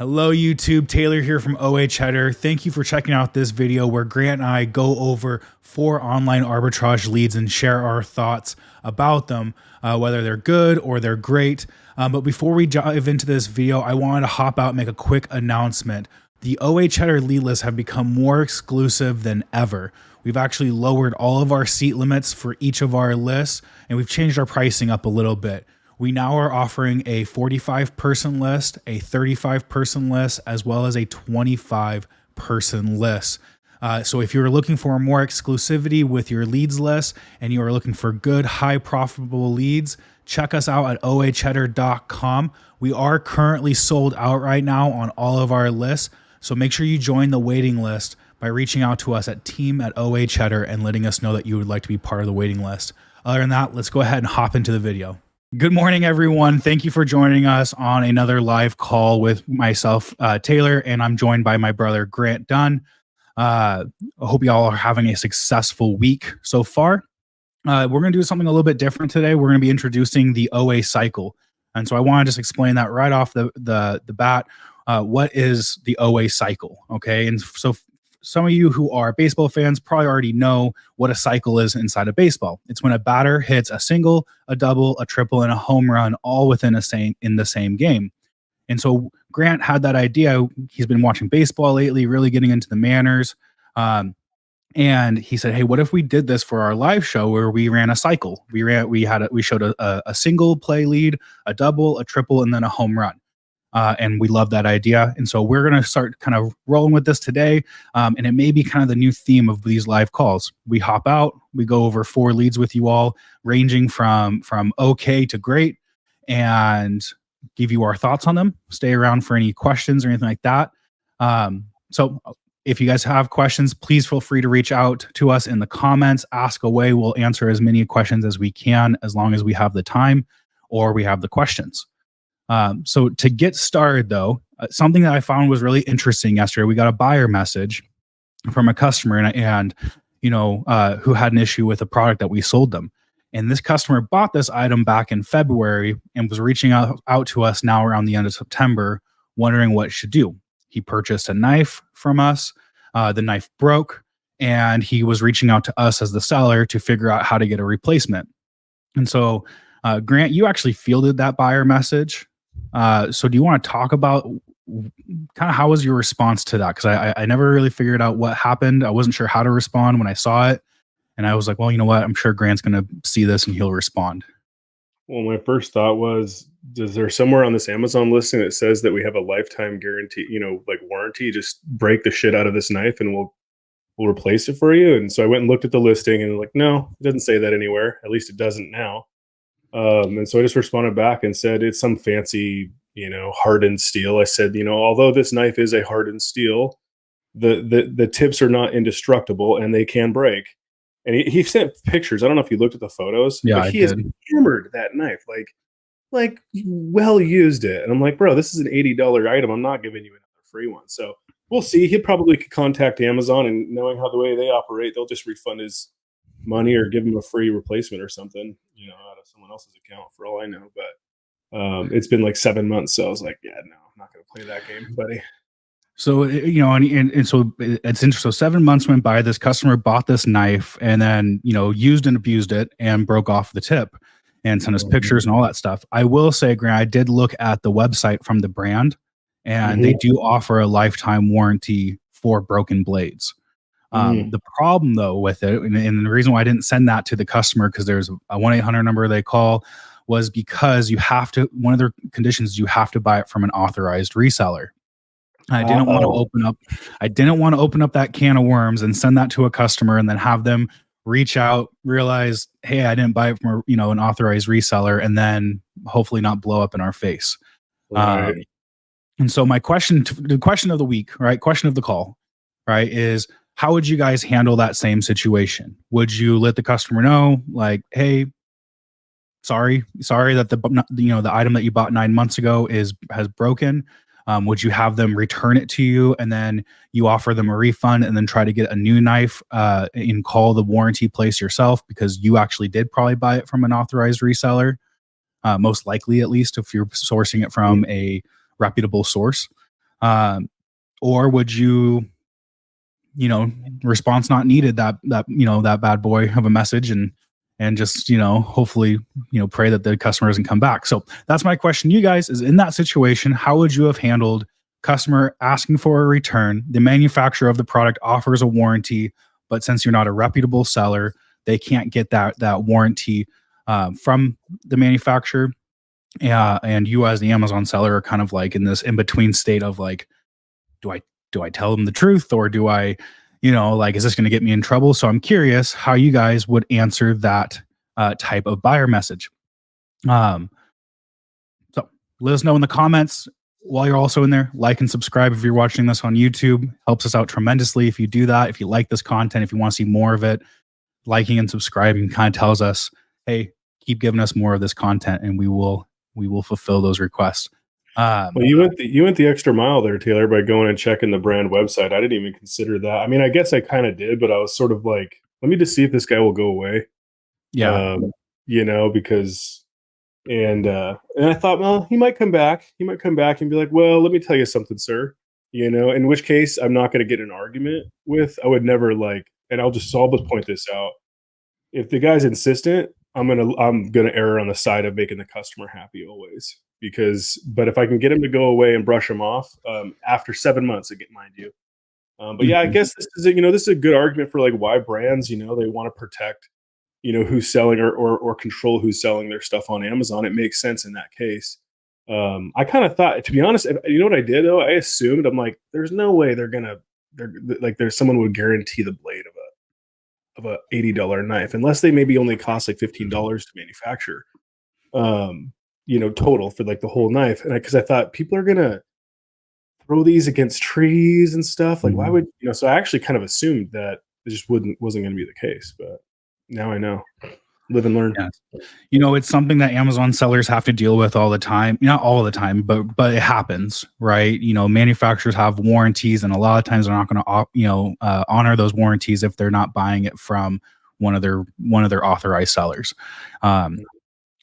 Hello YouTube, Taylor here from OA Cheddar. Thank you for checking out this video where Grant and I go over 4 online arbitrage leads and share our thoughts about them, whether they're good or they're great. But before we dive into this video, I wanted to hop out and make a quick announcement. The OA Cheddar lead lists have become more exclusive than ever. We've actually lowered all of our seat limits for each of our lists, and we've changed our pricing up a little bit. We now are offering a 45-person list, a 35-person list, as well as a 25-person list. So if you're looking for more exclusivity with your leads list and you are looking for good, high profitable leads, check us out at oacheddar.com. We are currently sold out right now on all of our lists. So make sure you join the waiting list by reaching out to us at team@OA and letting us know that you would like to be part of the waiting list. Other than that, let's go ahead and hop into the video. Good morning, everyone. Thank you for joining us on another live call with myself, Taylor, and I'm joined by my brother, Grant Dunn. I hope you all are having a successful week so far. We're going to do something a little bit different today. We're going to be introducing the OA cycle. And so I want to just explain that right off the bat. What is the OA cycle? Okay. And so some of you who are baseball fans probably already know what a cycle is inside of baseball. It's when a batter hits a single, a double, a triple, and a home run all within the same game. And so Grant had that idea. He's been watching baseball lately, really getting into the manners. And he said, "Hey, what if we did this for our live show where we ran a cycle? We showed a single play lead, a double, a triple, and then a home run." And we love that idea. And so we're going to start kind of rolling with this today. And it may be kind of the new theme of these live calls. We hop out, we go over 4 leads with you all, ranging from okay to great, and give you our thoughts on them. Stay around for any questions or anything like that. So if you guys have questions, please feel free to reach out to us in the comments. Ask away. We'll answer as many questions as we can, as long as we have the time or we have the questions. So to get started, though, something that I found was really interesting yesterday. We got a buyer message from a customer and who had an issue with a product that we sold them. And this customer bought this item back in February and was reaching out to us now around the end of September, wondering what he should do. He purchased a knife from us. The knife broke, and he was reaching out to us as the seller to figure out how to get a replacement. And so, Grant, you actually fielded that buyer message. So do you want to talk about kind of how was your response to that? Because I never really figured out what happened. I wasn't sure how to respond when I saw it. And I was like, well, you know what? I'm sure Grant's going to see this and he'll respond. Well, my first thought was, is there somewhere on this Amazon listing that says that we have a lifetime guarantee, like warranty? Just break the shit out of this knife and we'll replace it for you. And so I went and looked at the listing and like, no, it doesn't say that anywhere. At least it doesn't now. And so I just responded back and said, it's some fancy, hardened steel. I said, although this knife is a hardened steel, the tips are not indestructible and they can break. And he sent pictures. I don't know if you looked at the photos. Yeah, but he has hammered that knife, like well used it. And I'm like, bro, this is an $80 item. I'm not giving you another free one. So we'll see. He probably could contact Amazon, and knowing how the way they operate, they'll just refund his money or give him a free replacement or something, out of someone else's account for all I know. But it's been like 7 months. So I was like, yeah, no, I'm not going to play that game, buddy. So, and so it's interesting. So 7 months went by, this customer bought this knife and then, used and abused it and broke off the tip and sent us pictures and all that stuff. I will say, Grant, I did look at the website from the brand, and they do offer a lifetime warranty for broken blades. The problem though with it, and the reason why I didn't send that to the customer, because there's a 1-800 number they call, was because one of their conditions, you have to buy it from an authorized reseller. I didn't want to open up that can of worms and send that to a customer and then have them reach out, realize, hey, I didn't buy it from an authorized reseller, and then hopefully not blow up in our face. Right. And so the question of the week, right? Question of the call, right, is how would you guys handle that same situation? Would you let the customer know, like, hey, sorry that the item that you bought 9 months ago has broken? Would you have them return it to you and then you offer them a refund and then try to get a new knife and call the warranty place yourself, because you actually did probably buy it from an authorized reseller, most likely, at least if you're sourcing it from a reputable source? Or would you, response not needed, that bad boy of a message, and just, hopefully, pray that the customer doesn't come back. So that's my question to you guys, is in that situation, how would you have handled customer asking for a return? The manufacturer of the product offers a warranty, but since you're not a reputable seller, they can't get that warranty from the manufacturer. And you as the Amazon seller are kind of like in this in between state of like, do I tell them the truth, or do I, like, is this going to get me in trouble? So I'm curious how you guys would answer that type of buyer message. Um, so let us know in the comments. While you're also in there, like and subscribe if you're watching this on YouTube. Helps us out tremendously if you do that. If you like this content, if you want to see more of it, liking and subscribing kind of tells us, hey, keep giving us more of this content, and we will fulfill those requests. Well, you went the extra mile there, Taylor, by going and checking the brand website. I didn't even consider that. I mean, I guess I kind of did, but I was sort of like, let me just see if this guy will go away. Yeah. Because and I thought, well, he might come back. He might come back and be like, well, let me tell you something, sir. In which case I'm not going to get an argument with. I would never and I'll just point this out. If the guy's insistent, I'm gonna err on the side of making the customer happy always. But if I can get him to go away and brush him off after 7 months, again, mind you. But yeah, I guess this is a good argument for like why brands, they want to protect, who's selling or control who's selling their stuff on Amazon. It makes sense in that case. I kind of thought, to be honest, you know what I did though? I assumed, I'm like, there's no way there's someone would guarantee the blade of a $80 knife, unless they maybe only cost like $15 to manufacture, total for like the whole knife. And because I thought people are gonna throw these against trees and stuff. Like, why would So I actually kind of assumed that it just wasn't going to be the case. But now I know. Live and learn. Yeah. It's something that Amazon sellers have to deal with all the time. Not all the time, but it happens, right? Manufacturers have warranties, and a lot of times they're not going to, honor those warranties if they're not buying it from one of their authorized sellers.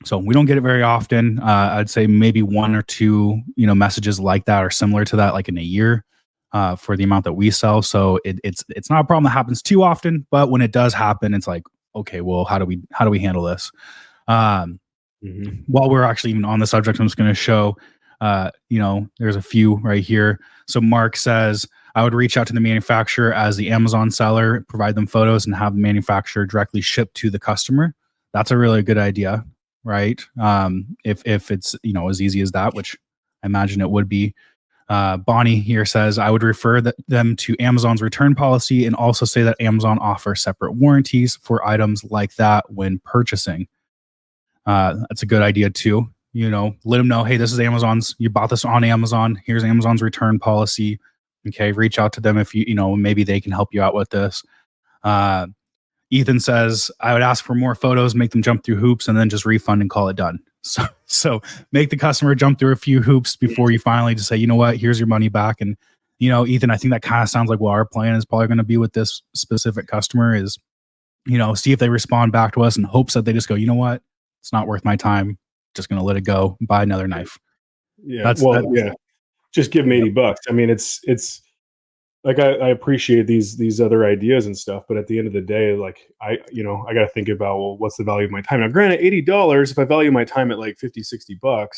So we don't get it very often. I'd say maybe one or two, messages like that are similar to that, like in a year, for the amount that we sell. So it's not a problem that happens too often, but when it does happen, it's like, okay, well, how do we handle this? While we're actually even on the subject, I'm just going to show, there's a few right here. So Mark says, I would reach out to the manufacturer as the Amazon seller, provide them photos, and have the manufacturer directly shipped to the customer. That's a really good idea, right? If it's, as easy as that, which I imagine it would be. Bonnie here says, I would refer them to Amazon's return policy, and also say that Amazon offers separate warranties for items like that when purchasing. That's a good idea too. Let them know, hey, this is Amazon's, you bought this on Amazon. Here's Amazon's return policy. Okay. Reach out to them if maybe they can help you out with this. Ethan says, I would ask for more photos, make them jump through hoops, and then just refund and call it done. So make the customer jump through a few hoops before you finally just say, you know what, here's your money back. And, Ethan, I think that kind of sounds like what our plan is probably going to be with this specific customer is, see if they respond back to us in hopes that they just go, you know what, it's not worth my time. Just going to let it go, buy another knife. Yeah. Yeah. Just give them $80. I mean, it's like, I appreciate these other ideas and stuff, but at the end of the day, like I got to think about, well, what's the value of my time? Now, granted, $80, if I value my time at like $50-$60,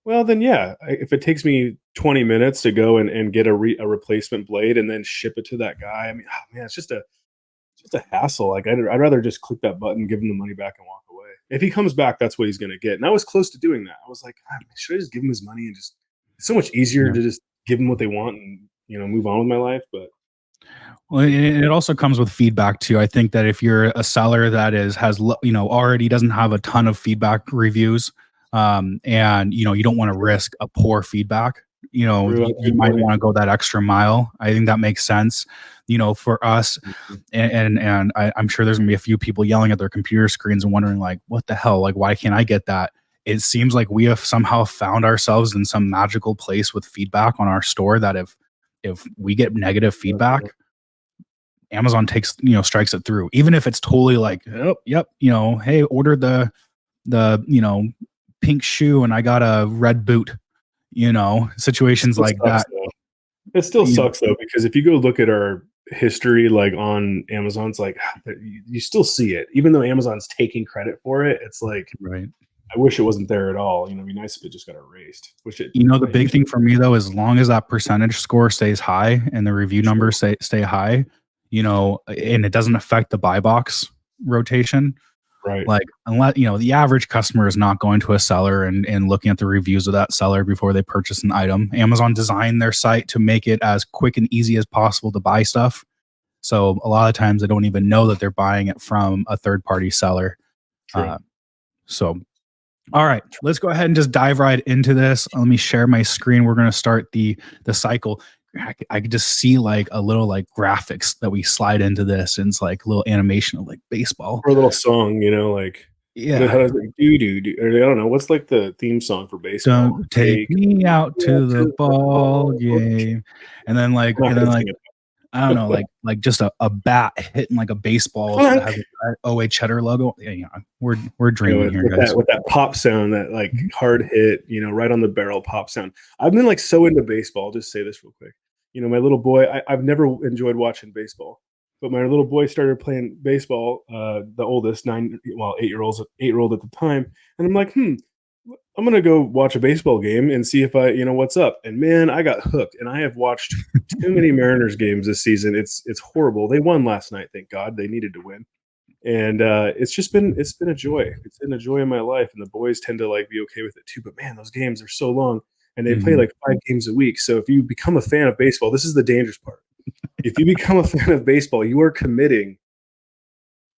well, then yeah, if it takes me 20 minutes to go and get a replacement blade and then ship it to that guy, I mean, oh, man, it's just a hassle. Like I'd rather just click that button, give him the money back, and walk away. If he comes back, that's what he's going to get. And I was close to doing that. I was like, should I just give him his money and just? It's so much easier to just give them what they want and move on with my life. But well, it also comes with feedback too. I think that if you're a seller that has already doesn't have a ton of feedback reviews, and you don't want to risk a poor feedback, you might want to go that extra mile. I think that makes sense. For us, and I'm sure there's gonna be a few people yelling at their computer screens and wondering like, what the hell? Like, why can't I get that? It seems like we have somehow found ourselves in some magical place with feedback on our store that if we get negative feedback, Amazon strikes it through, even if it's totally like, oh, yep, hey, ordered the pink shoe and I got a red boot, situations like that. It still You know, sucks though, because if you go look at our history, like on Amazon, it's like you still see it, even though Amazon's taking credit for it. It's like right. I wish it wasn't there at all. It'd be nice if it just got erased. Wish it. The big thing for me though, as long as that percentage score stays high and the review numbers stay high, and it doesn't affect the buy box rotation. Right. Like, unless the average customer is not going to a seller and looking at the reviews of that seller before they purchase an item. Amazon designed their site to make it as quick and easy as possible to buy stuff. So a lot of times they don't even know that they're buying it from a third party seller. So all right, let's go ahead and just dive right into this. Let me share my screen. We're going to start the cycle. I could just see like a little like graphics that we slide into this, and it's like a little animation of like baseball or a little song, like how does it do? Or I don't know what's like the theme song for baseball. Don't take me out to the ball game, and then like I don't know, like just a bat hitting like a baseball that has an OA Cheddar logo. Yeah, we're dreaming here, guys. With that pop sound, that like hard hit, right on the barrel pop sound. I've been like so into baseball. I'll just say this real quick. My little boy, I've never enjoyed watching baseball, but my little boy started playing baseball. The oldest, 8-year-old at the time, and I'm like, I'm gonna go watch a baseball game and see if what's up. And man, I got hooked, and I have watched too many Mariners games this season. It's horrible. They won last night, thank God. They needed to win, and it's been a joy. It's been a joy in my life, and the boys tend to like be okay with it too. But man, those games are so long, and they play like 5 games a week. So if you become a fan of baseball, this is the dangerous part. If you become a fan of baseball, you are committing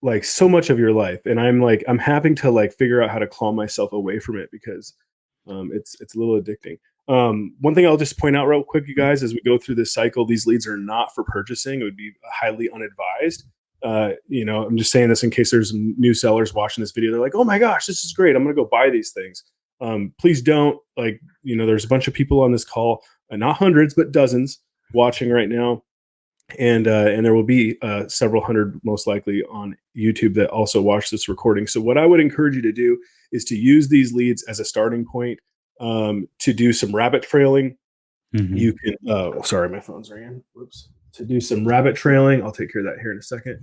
like so much of your life, and I'm having to like figure out how to claw myself away from it because it's a little addicting. One thing I'll just point out real quick, you guys, as we go through this cycle, these leads are not for purchasing. It would be highly unadvised. I'm just saying this in case there's new sellers watching this video. They're like, oh my gosh, this is great, I'm gonna go buy these things. Please don't. There's a bunch of people on this call, not hundreds but dozens watching right now, and there will be several hundred most likely on YouTube that also watch this recording. So what I would encourage you to do is to use these leads as a starting point, to do some rabbit trailing. You can sorry, my phone's ringing. Whoops. To do some rabbit trailing, I'll take care of that here in a second.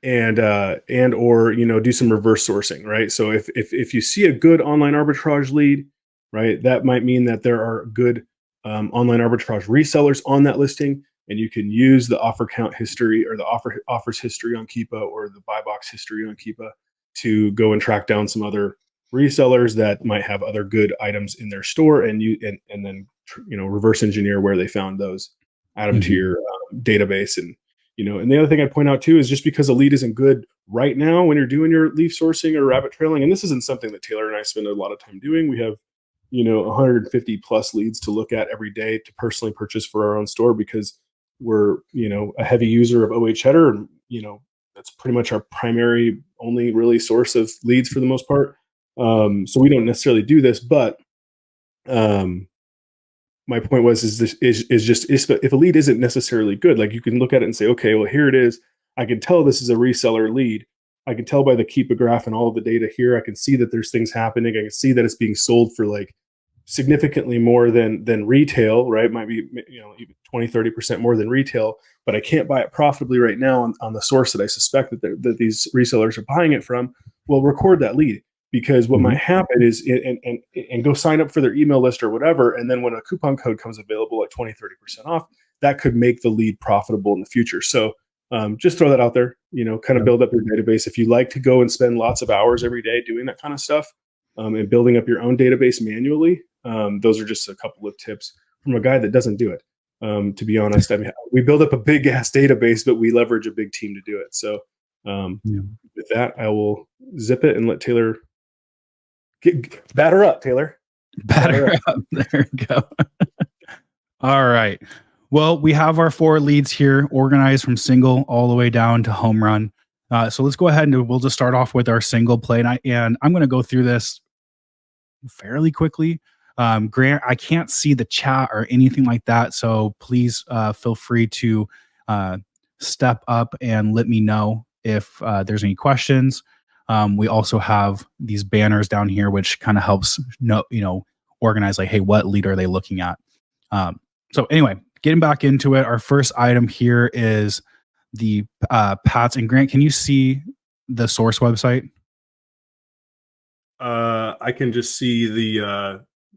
And or do some reverse sourcing, right? So if you see a good online arbitrage lead, right, that might mean that there are good online arbitrage resellers on that listing, and you can use the offer count history or the offers history on Keepa or the buy box history on Keepa to go and track down some other resellers that might have other good items in their store, and then reverse engineer where they found those, add them to your database. And the other thing I'd point out too is just because a lead isn't good right now when you're doing your leaf sourcing or rabbit trailing, and this isn't something that Taylor and I spend a lot of time doing. We have 150 plus leads to look at every day to personally purchase for our own store because we're a heavy user of OA Cheddar, and that's pretty much our primary only really source of leads for the most part. So we don't necessarily do this, but my point was if a lead isn't necessarily good, like you can look at it and say, okay, well, here it is. I can tell this is a reseller lead. I can tell by the Keepa graph and all of the data here. I can see that there's things happening. I can see that it's being sold for like significantly more than retail, right? Might be even 20-30% more than retail, but I can't buy it profitably right now on the source that I suspect that these resellers are buying it from. Well, record that lead, because what might happen is and go sign up for their email list or whatever, and then when a coupon code comes available at 20-30% off, that could make the lead profitable in the future. So just throw that out there, kind of build up your database. If you like to go and spend lots of hours every day doing that kind of stuff, and building up your own database manually, those are just a couple of tips from a guy that doesn't do it. To be honest, I mean, we build up a big ass database, but we leverage a big team to do it. So with that, I will zip it and let Taylor batter up, Taylor. Batter up. There we go. All right. Well, we have our 4 leads here organized from single all the way down to home run. So let's go ahead and we'll just start off with our single play. And I'm going to go through this fairly quickly. Grant, I can't see the chat or anything like that. So please feel free to step up and let me know if there's any questions. We also have these banners down here, which kind of helps organize like, hey, what lead are they looking at? So anyway, getting back into it, our first item here is the Pats. And Grant, can you see the source website? I can just see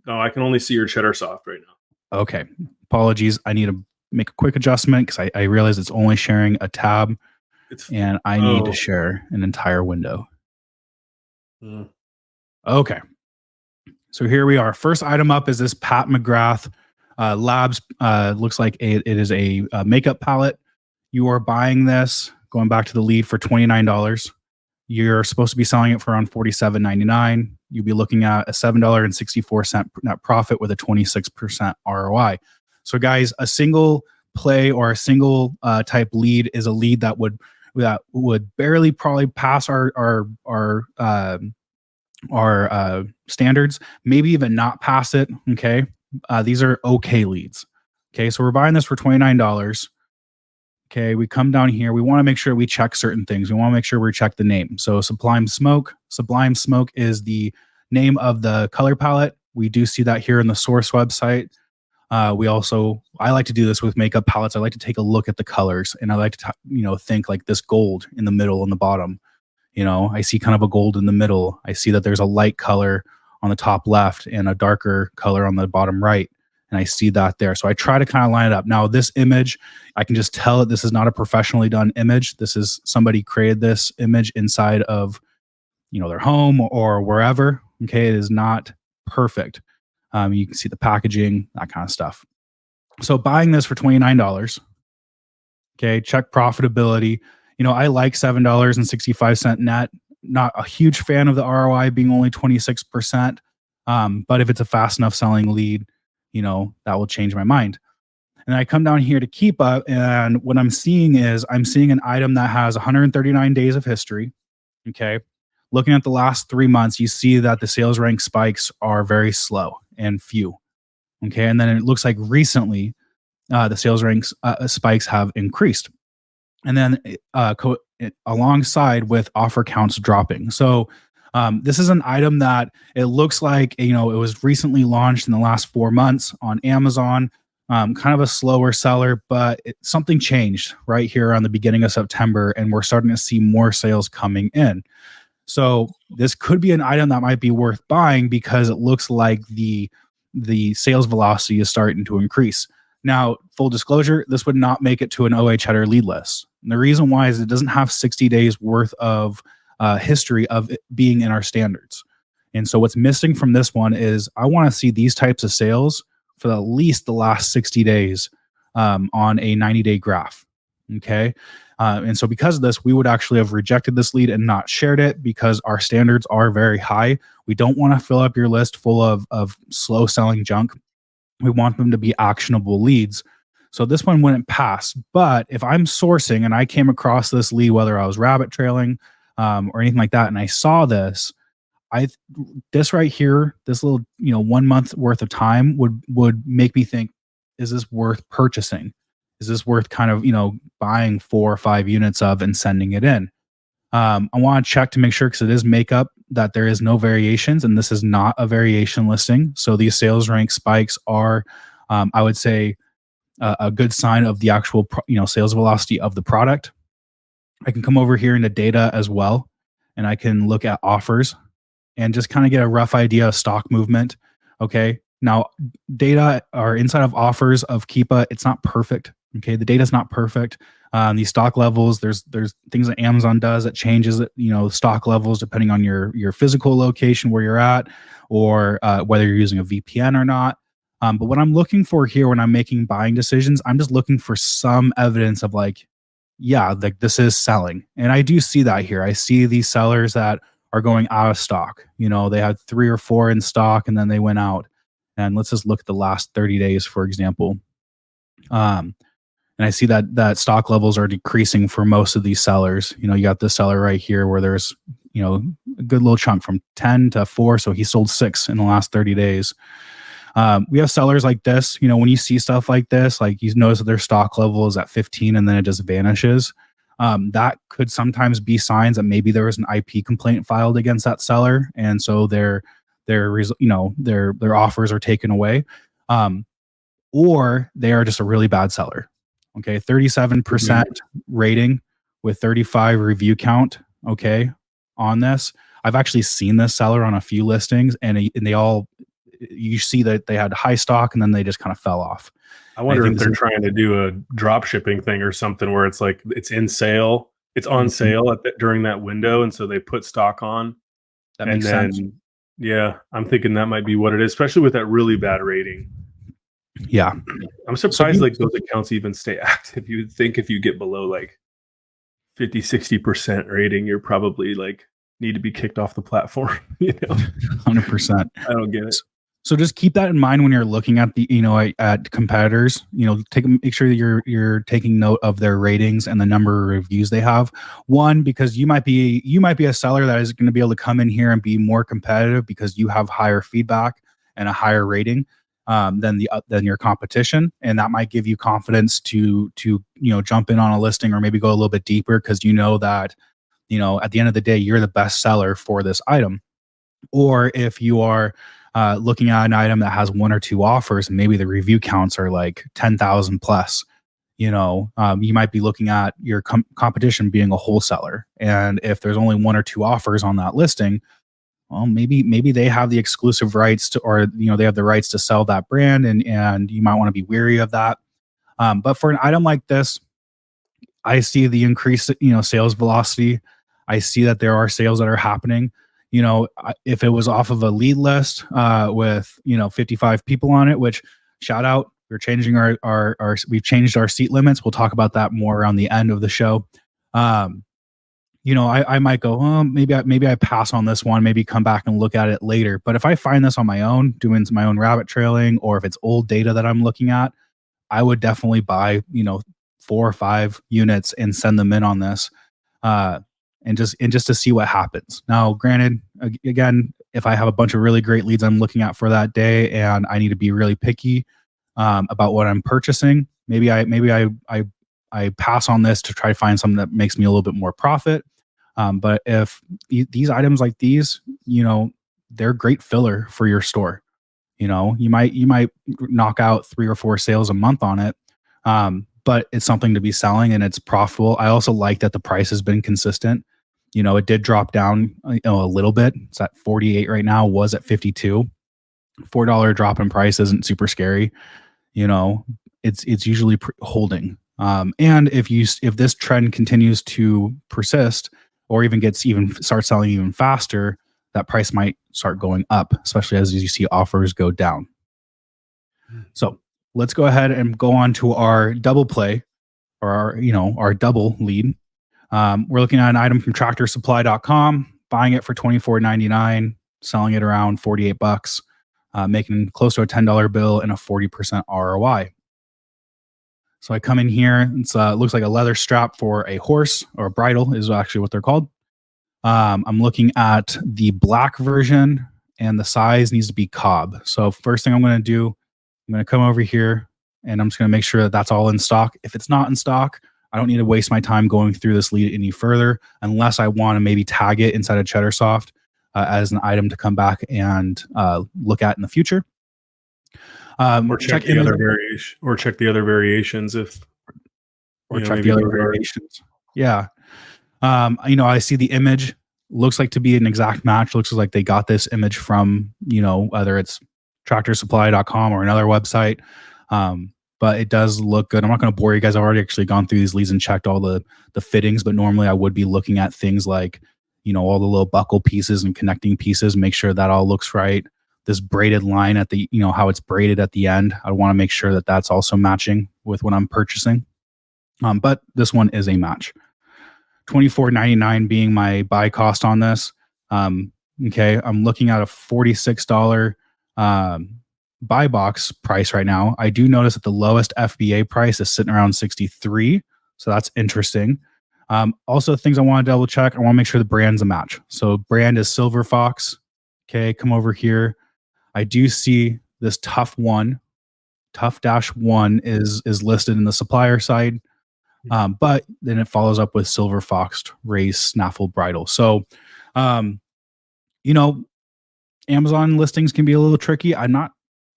no, I can only see your Cheddar Soft right now. Okay. Apologies. I need to make a quick adjustment because I realize it's only sharing a tab It's and I need to share an entire window. Okay. So here we are. First item up is this Pat McGrath Labs. Looks like it is a makeup palette. You are buying this, going back to the lead, for $29. You're supposed to be selling it for around $47.99. You'll be looking at a $7.64 net profit with a 26% ROI. So, guys, a single play or a single type lead is a lead that would barely probably pass our standards, maybe even not pass it. Okay, these are okay leads. Okay, so we're buying this for $29. Okay, we come down here. We want to make sure we check certain things. We want to make sure we check the name. So Sublime Smoke. Sublime Smoke is the name of the color palette. We do see that here in the source website. I like to do this with makeup palettes. I like to take a look at the colors, and I like to think like this gold in the middle and the bottom. I see kind of a gold in the middle. I see that there's a light color on the top left and a darker color on the bottom right. And I see that there. So I try to kind of line it up. Now, this image, I can just tell that this is not a professionally done image. This is somebody created this image inside of, their home or wherever. Okay. It is not perfect. You can see the packaging, that kind of stuff. So buying this for $29. Okay. Check profitability. I like $7.65 net. Not a huge fan of the ROI being only 26%. But if it's a fast enough selling lead, that will change my mind. And I come down here to Keep Up, and what I'm seeing an item that has 139 days of history. Okay. Looking at the last 3 months, you see that the sales rank spikes are very slow and few. Okay. And then it looks like recently the sales ranks spikes have increased. And then alongside with offer counts dropping. So this is an item that it looks like, it was recently launched in the last 4 months on Amazon. Kind of a slower seller, but something changed right here on the beginning of September, and we're starting to see more sales coming in. So this could be an item that might be worth buying because it looks like the sales velocity is starting to increase. Now, full disclosure, this would not make it to an OA Cheddar lead list. And the reason why is it doesn't have 60 days worth of history of it being in our standards. And so what's missing from this one is I want to see these types of sales for at least the last 60 days on a 90-day graph. Okay. And so because of this, we would actually have rejected this lead and not shared it because our standards are very high. We don't want to fill up your list full of slow selling junk. We want them to be actionable leads. So this one wouldn't pass. But if I'm sourcing and I came across this lead, whether I was rabbit trailing or anything like that, and I saw this, this right here, this little 1 month worth of time would make me think, is this worth purchasing? Is this worth kind of buying 4 or 5 units of and sending it in? I want to check to make sure, because it is makeup, that there is no variations, and this is not a variation listing. So these sales rank spikes are, I would say, a good sign of the actual sales velocity of the product. I can come over here into data as well, and I can look at offers and just kind of get a rough idea of stock movement. Okay. Now, data are inside of offers of Keepa. It's not perfect. Okay. The data is not perfect. These stock levels, there's things that Amazon does that changes stock levels depending on your physical location where you're at, or whether you're using a VPN or not. But what I'm looking for here when I'm making buying decisions, I'm just looking for some evidence of this is selling. And I do see that here. I see these sellers that are going out of stock. They had 3 or 4 in stock and then they went out. And let's just look at the last 30 days, for example. And I see that stock levels are decreasing for most of these sellers. You got this seller right here where there's, a good little chunk from 10 to 4. So he sold 6 in the last 30 days. We have sellers like this. When you see stuff like this, like you notice that their stock level is at 15 and then it just vanishes. That could sometimes be signs that maybe there was an IP complaint filed against that seller, and so their offers are taken away. or they are just a really bad seller. Okay, 37% rating with 35 review count. Okay, on this, I've actually seen this seller on a few listings, and they all, you see that they had high stock and then they just kind of fell off. I And I wonder think if they're trying to do a drop shipping thing or something where it's like it's in sale, it's on sale during that window, and so they put stock on. that And makes sense. then, yeah, I'm thinking that might be what it is, especially with that really bad rating. Yeah. I'm surprised like those accounts even stay active. You would think if you get below like 50, 60% rating, you're probably like need to be kicked off the platform. 100%. I don't get it. So just keep that in mind when you're looking at the, at competitors. Make sure that you're taking note of their ratings and the number of reviews they have. One, because you might be a seller that is going to be able to come in here and be more competitive because you have higher feedback and a higher rating than your competition, and that might give you confidence to jump in on a listing or maybe go a little bit deeper because you know that at the end of the day you're the best seller for this item. Or if you are looking at an item that has one or two offers, and maybe the review counts are like 10,000 plus, you might be looking at your competition being a wholesaler. And if there's only one or two offers on that listing, well, maybe they have the exclusive rights to, or they have the rights to sell that brand, and you might want to be wary of that. But for an item like this, I see the increased, sales velocity. I see that there are sales that are happening. If it was off of a lead list with 55 people on it, which shout out, we're changing we've changed our seat limits. We'll talk about that more around the end of the show. I might go, oh, maybe I pass on this one, maybe come back and look at it later. But if I find this on my own, doing my own rabbit trailing, or if it's old data that I'm looking at, I would definitely buy 4 or 5 units and send them in on this. And just to see what happens. Now, granted, again, if I have a bunch of really great leads I'm looking at for that day, and I need to be really picky about what I'm purchasing, maybe I pass on this to try to find something that makes me a little bit more profit. But if these items like these, they're great filler for your store. You might knock out 3 or 4 sales a month on it. But it's something to be selling and it's profitable. I also like that the price has been consistent. It did drop down a little bit. It's at 48 right now, was at 52. $4 drop in price isn't super scary. It's usually holding. And if this trend continues to persist, or start selling even faster, that price might start going up, especially as you see offers go down. So let's go ahead and go on to our double play, or our double lead. We're looking at an item from tractorsupply.com, buying it for $24.99, selling it around $48, making close to a $10 bill and a 40% ROI. So I come in here, it looks like a leather strap for a horse, or a bridle is actually what they're called. I'm looking at the black version, and the size needs to be cob. So first thing I'm going to do, I'm going to come over here and I'm just going to make sure that that's all in stock. If it's not in stock, I don't need to waste my time going through this lead any further, unless I want to maybe tag it inside of CheddarSoft as an item to come back and look at in the future. Or check the other variation, or check the other variations variations. Yeah. I see the image looks like to be an exact match. Looks like they got this image from, whether it's tractorsupply.com or another website. But it does look good. I'm not going to bore you guys. I've already actually gone through these leads and checked all the fittings, but normally I would be looking at things like, all the little buckle pieces and connecting pieces, make sure that all looks right. This braided line at the, how it's braided at the end. I want to make sure that that's also matching with what I'm purchasing. But this one is a match. $24.99 being my buy cost on this. Okay, I'm looking at a $46 buy box price right now. I do notice that the lowest FBA price is sitting around 63, so that's interesting. Also, things I want to double check. I want to make sure the brand's a match. So brand is Silver Fox. Okay, come over here. I do see this Tough 1 is listed in the supplier side. But then it follows up with Silver Fox Raised Snaffle Bridle. So, Amazon listings can be a little tricky. I'm not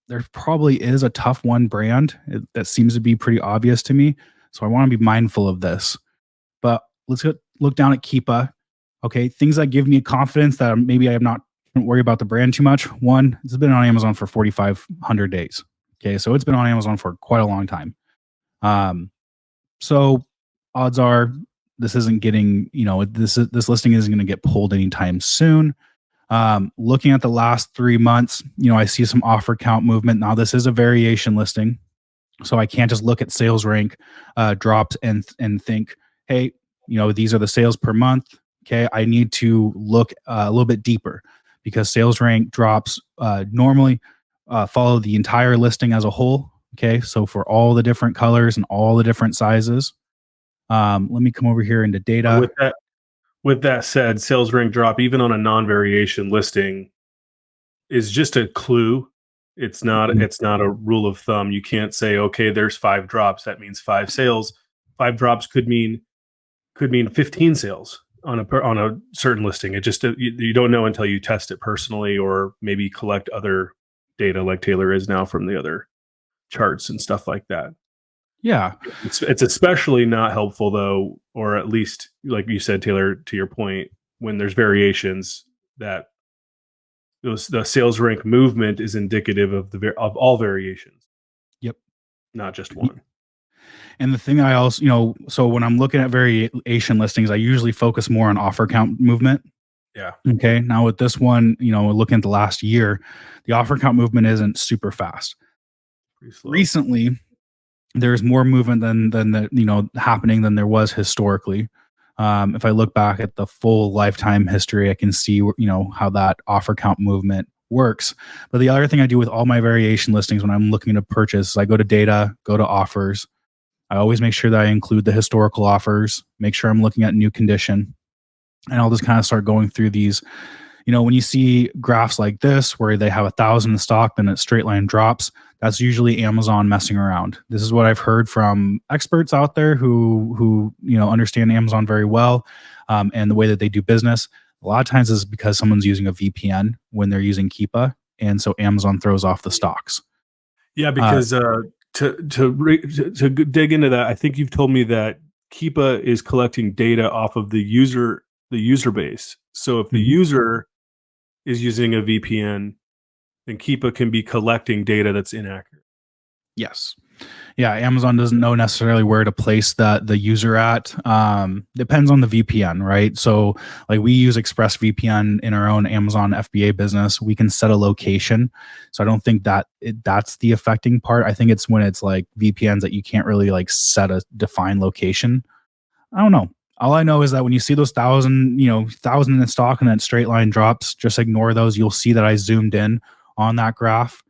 there probably is a tough one brand that seems to be pretty obvious to me. So I want to be mindful of this. But look down at Keepa. Okay, things that give me confidence that maybe I am not don't worry about the brand too much. One, it's been on Amazon for 4,500 days. Okay, so it's been on Amazon for quite a long time. So odds are this isn't getting, this listing isn't going to get pulled anytime soon. Looking at the last 3 months, I see some offer count movement. Now this is a variation listing, so I can't just look at sales rank drops and think, hey, these are the sales per month. Okay, I need to look a little bit deeper because sales rank drops normally follow the entire listing as a whole. Okay, so for all the different colors and all the different sizes. Let me come over here into data. With that said, sales rank drop, even on a non-variation listing, is just a clue. It's not a rule of thumb. You can't say, okay, there's 5 drops. That means 5 sales. 5 drops could mean 15 sales on a certain listing. It just you don't know until you test it personally, or maybe collect other data like Taylor is now from the other charts and stuff like that. Yeah. It's especially not helpful though, or at least like you said, Taylor, to your point, when there's variations, that the sales rank movement is indicative of all variations. Yep. Not just one. And the thing I also, so when I'm looking at variation listings, I usually focus more on offer count movement. Yeah. Okay. Now with this one, looking at the last year, the offer count movement isn't super fast. Pretty slow. Recently, there's more movement than happening than there was historically. If I look back at the full lifetime history, I can see how that offer count movement works. But the other thing I do with all my variation listings when I'm looking to purchase is I go to data, go to offers. I always make sure that I include the historical offers, make sure I'm looking at new condition, and I'll just kind of start going through these. When you see graphs like this where they have 1,000 in stock, then it straight line drops, that's usually Amazon messing around. This is what I've heard from experts out there who understand Amazon very well, and the way that they do business. A lot of times is because someone's using a VPN when they're using Keepa, and so Amazon throws off the stocks. Yeah, because to dig into that, I think you've told me that Keepa is collecting data off of the user base. So if the user is using a VPN, then Keepa can be collecting data that's inaccurate. Yes. Yeah, Amazon doesn't know necessarily where to place the user at. Depends on the VPN, right? So like we use ExpressVPN in our own Amazon FBA business. We can set a location. So I don't think that's the affecting part. I think it's when it's like VPNs that you can't really like set a defined location. I don't know. All I know is that when you see those 1,000 in stock and that straight line drops, just ignore those. You'll see that I zoomed in on that graph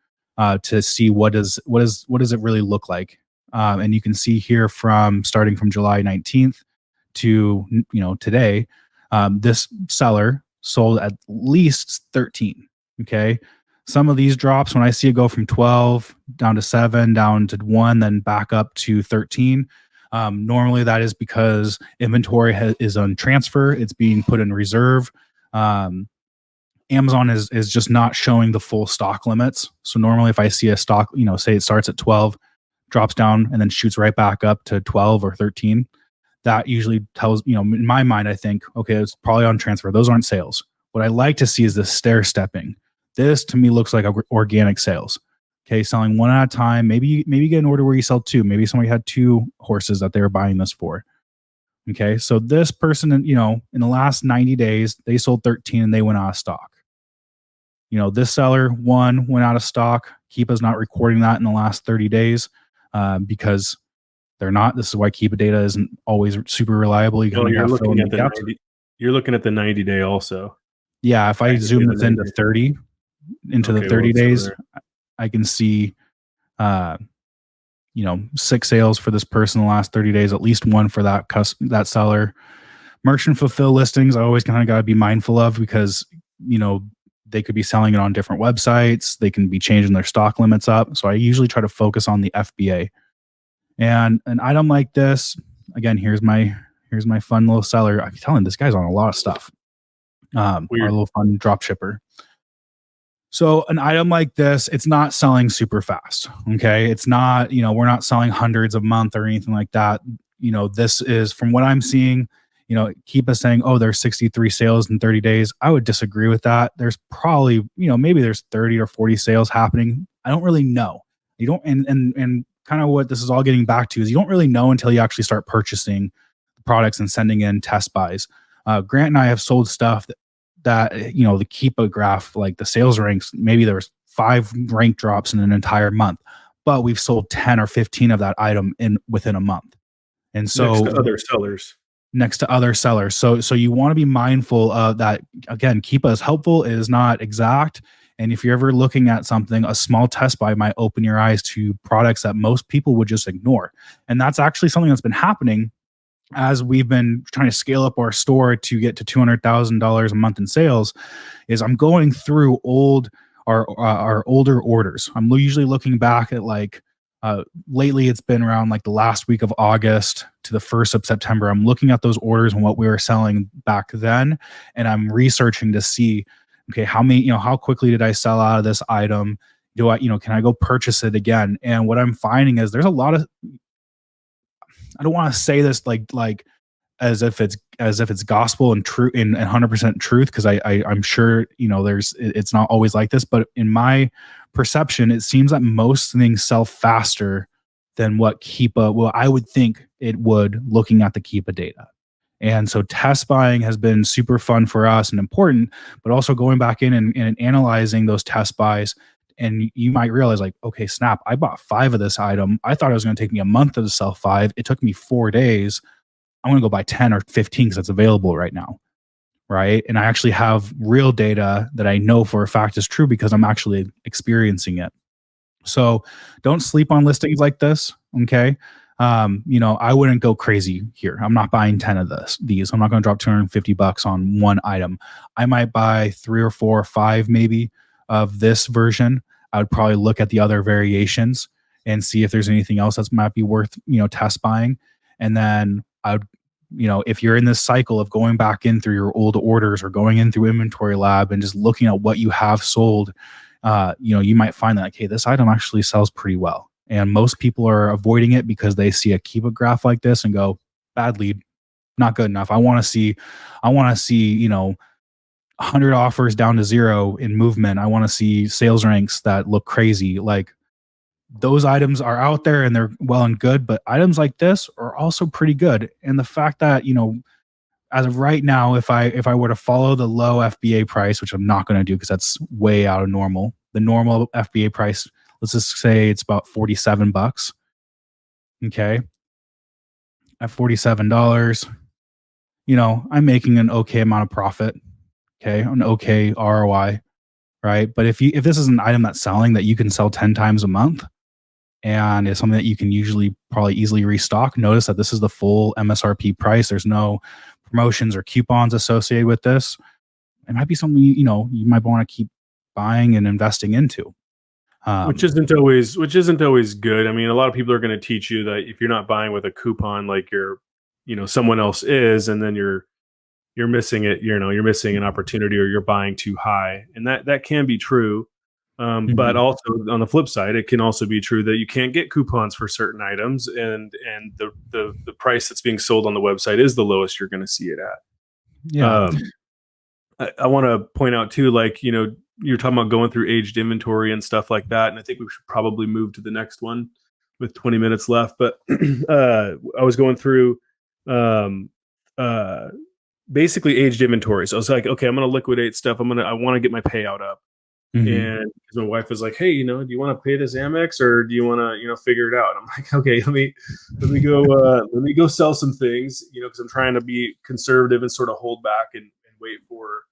to see what does it really look like. And you can see here from starting from July 19th to today, this seller sold at least 13. Okay. Some of these drops, when I see it go from 12 down to 7, down to 1, then back up to 13. Normally that is because inventory is on transfer. It's being put in reserve. Amazon is just not showing the full stock limits. So normally if I see a stock, say it starts at 12, drops down and then shoots right back up to 12 or 13, that usually tells, in my mind, I think, okay, it's probably on transfer. Those aren't sales. What I like to see is this stair stepping. This to me looks like organic sales. Okay, selling one at a time. Maybe you get an order where you sell 2. Maybe somebody had 2 horses that they were buying this for. Okay, so this person, in the last 90 days, they sold 13 and they went out of stock. This seller, 1, went out of stock. Keepa's not recording that in the last 30 days because they're not. This is why Keepa data isn't always super reliable. You're looking at the 90 day also. Yeah, if I zoom this into 30, the 30 days, I can see 6 sales for this person in the last 30 days, at least 1 for that seller. Merchant fulfill listings, I always kind of got to be mindful of because they could be selling it on different websites. They can be changing their stock limits up. So I usually try to focus on the FBA. And an item like this, again, here's my fun little seller. I'm telling this guy's on a lot of stuff. Our little fun drop shipper. So an item like this, it's not selling super fast. Okay. It's not, we're not selling hundreds a month or anything like that. This is from what I'm seeing, keep us saying, oh, there's 63 sales in 30 days. I would disagree with that. There's probably, maybe there's 30 or 40 sales happening. I don't really know. You don't, and kind of what this is all getting back to is you don't really know until you actually start purchasing products and sending in test buys. Grant and I have sold stuff that the Keepa graph, like the sales ranks, maybe there was 5 rank drops in an entire month, but we've sold 10 or 15 of that item in within a month. And next so to other sellers. So you want to be mindful of that. Again, Keepa is helpful, it is not exact. And if you're ever looking at something, a small test buy might open your eyes to products that most people would just ignore. And that's actually something that's been happening as we've been trying to scale up our store to get to $200,000 a month in sales. Is I'm going through our older orders. I'm usually looking back at lately it's been around like the last week of August to the 1st of September. I'm looking at those orders and what we were selling back then, and I'm researching to see, okay, how quickly did I sell out of this item? Do I, can I go purchase it again? And what I'm finding is there's a lot of, I don't want to say this like as if it's gospel and true and 100% truth, because I'm sure it's not always like this, but in my perception, it seems that most things sell faster than what I would think it would, looking at the Keepa data. And so test buying has been super fun for us and important, but also going back in and analyzing those test buys. And you might realize, like, okay, snap, I bought 5 of this item. I thought it was going to take me a month to sell 5. It took me 4 days. I'm going to go buy 10 or 15 because it's available right now. Right. And I actually have real data that I know for a fact is true because I'm actually experiencing it. So don't sleep on listings like this. Okay. I wouldn't go crazy here. I'm not buying 10 of these. I'm not going to drop $250 on one item. I might buy 3 or 4 or 5 maybe of this version. I would probably look at the other variations and see if there's anything else that might be worth, test buying. And then I would, if you're in this cycle of going back in through your old orders or going in through Inventory Lab and just looking at what you have sold, you might find that, like, hey, this item actually sells pretty well. And most people are avoiding it because they see a Keepa graph like this and go, bad lead, not good enough. I want to see, 100 offers down to 0 in movement. I want to see sales ranks that look crazy. Like, those items are out there and they're well and good, but items like this are also pretty good. And the fact that, as of right now, if I were to follow the low FBA price, which I'm not going to do because that's way out of normal, the normal FBA price, let's just say it's about $47. Okay. At $47, I'm making an okay amount of profit. Okay. An okay ROI. Right. But if this is an item that's selling that you can sell 10 times a month, and it's something that you can usually probably easily restock, notice that this is the full MSRP price. There's no promotions or coupons associated with this. It might be something, you might want to keep buying and investing into. Which isn't always good. I mean, a lot of people are going to teach you that if you're not buying with a coupon, like someone else is, and then you're missing it. You're missing an opportunity, or you're buying too high, and that can be true. But also on the flip side, it can also be true that you can't get coupons for certain items, and the price that's being sold on the website is the lowest you're going to see it at. Yeah. I want to point out too, like, you're talking about going through aged inventory and stuff like that, and I think we should probably move to the next one with 20 minutes left. But I was going through basically aged inventory. So I was like, okay, I'm going to liquidate stuff. I want to get my payout up. And my wife was like, hey, do you want to pay this Amex, or do you want to, figure it out? And I'm like, okay, let me go sell some things, because I'm trying to be conservative and sort of hold back and wait for,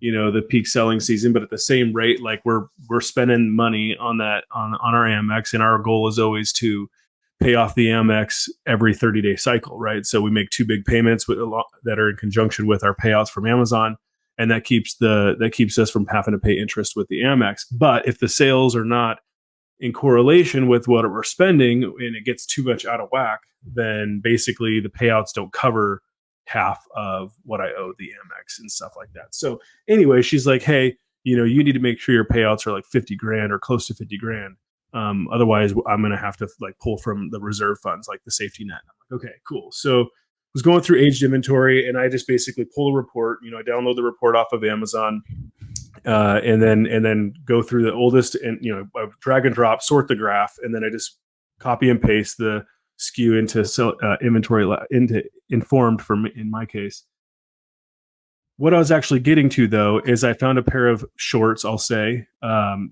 the peak selling season. But at the same rate, like we're spending money on that, on our Amex. And our goal is always to pay off the Amex every 30-day cycle. Right. So we make 2 big payments that are in conjunction with our payouts from Amazon. And that keeps us from having to pay interest with the Amex. But if the sales are not in correlation with what we're spending and it gets too much out of whack, then basically the payouts don't cover half of what I owe the Amex and stuff like that. So anyway, she's like, hey, you need to make sure your payouts are like 50 grand or close to 50 grand. Otherwise I'm going to have to like pull from the reserve funds, like the safety net. I'm like, okay, cool. So I was going through aged inventory, and I just basically pull a report. I download the report off of Amazon, and then go through the oldest, and I drag and drop, sort the graph, and then I just copy and paste the SKU into inventory, into informed for me, in my case. What I was actually getting to, though, is I found a pair of shorts, I'll say,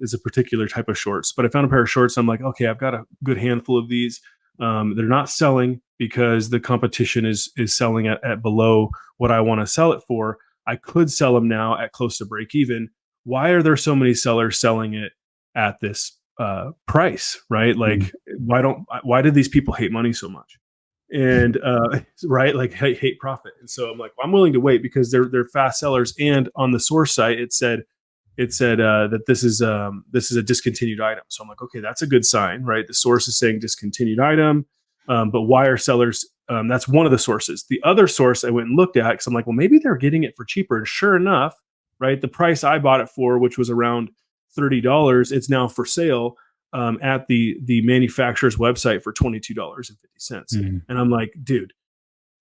is a particular type of shorts, but I found a pair of shorts. I'm like, okay, I've got a good handful of these. They're not selling because the competition is selling at below what I want to sell it for. I could sell them now at close to break even. Why are there so many sellers selling it at this price, right? Like, why did these people hate money so much? And right, like hate profit. And so I'm like, well, I'm willing to wait because they're fast sellers. And on the source site, it said that this is a discontinued item. So I'm like, okay, that's a good sign, right? The source is saying discontinued item, but why are sellers? That's one of the sources. The other source I went and looked at, because I'm like, well, maybe they're getting it for cheaper. And sure enough, right, the price I bought it for, which was around $30, it's now for sale at the manufacturer's website for $22.50. And I'm like, dude,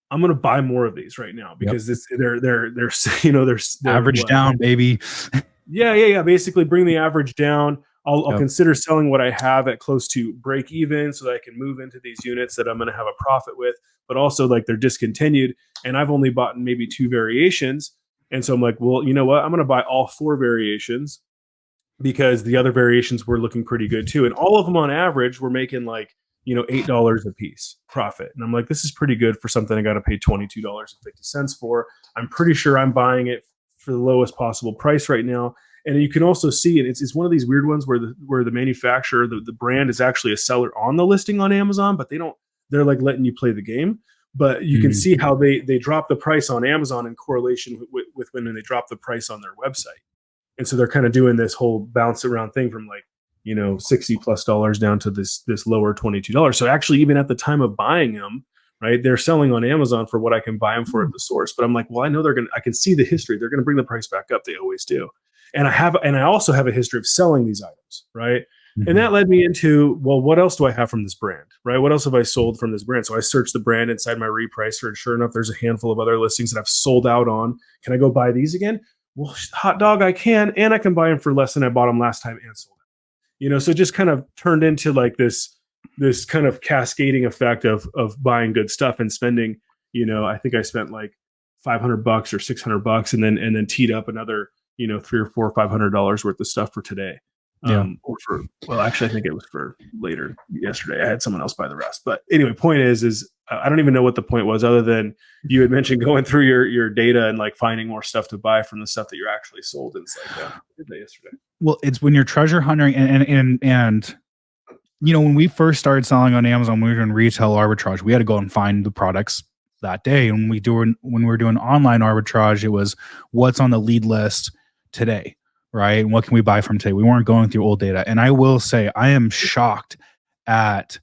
I'm gonna buy more of these right now because they're average down, baby. Yeah. Basically, bring the average down. I'll consider selling what I have at close to break even so that I can move into these units that I'm going to have a profit with, but also like they're discontinued and I've only bought maybe 2 variations. And so I'm like, well, you know what? I'm going to buy all 4 variations because the other variations were looking pretty good too. And all of them on average were making like, $8 a piece profit. And I'm like, this is pretty good for something I got to pay $22.50 for. I'm pretty sure I'm buying it for the lowest possible price right now. And you can also see it. It's one of these weird ones where the manufacturer, the brand is actually a seller on the listing on Amazon, but they're like letting you play the game. But you can see how they drop the price on Amazon in correlation with when they drop the price on their website. And so they're kind of doing this whole bounce around thing from like, $60+ down to this lower $22. So actually, even at the time of buying them, right, they're selling on Amazon for what I can buy them for at the source. But I'm like, well, I know I can see the history. They're going to bring the price back up. They always do. And I also have a history of selling these items, right? And that led me into, well, what else do I have from this brand, right? What else have I sold from this brand? So I searched the brand inside my repricer, and sure enough, there's a handful of other listings that I've sold out on. Can I go buy these again? Well, hot dog, I can, and I can buy them for less than I bought them last time and sold them. So it just kind of turned into like this kind of cascading effect of buying good stuff and spending, I think I spent like $500 or $600 and then teed up another, $300 or $400 or $500 worth of stuff for today. Actually, I think it was for later yesterday. I had someone else buy the rest. But anyway, point is I don't even know what the point was other than you had mentioned going through your data and like finding more stuff to buy from the stuff that you're actually sold. And it's like, I did that yesterday. Well, it's when you're treasure hunting and when we first started selling on Amazon, when we were doing retail arbitrage, we had to go and find the products that day. And when we were doing online arbitrage, it was what's on the lead list today. Right. And what can we buy from today? We weren't going through old data. And I will say, I am shocked at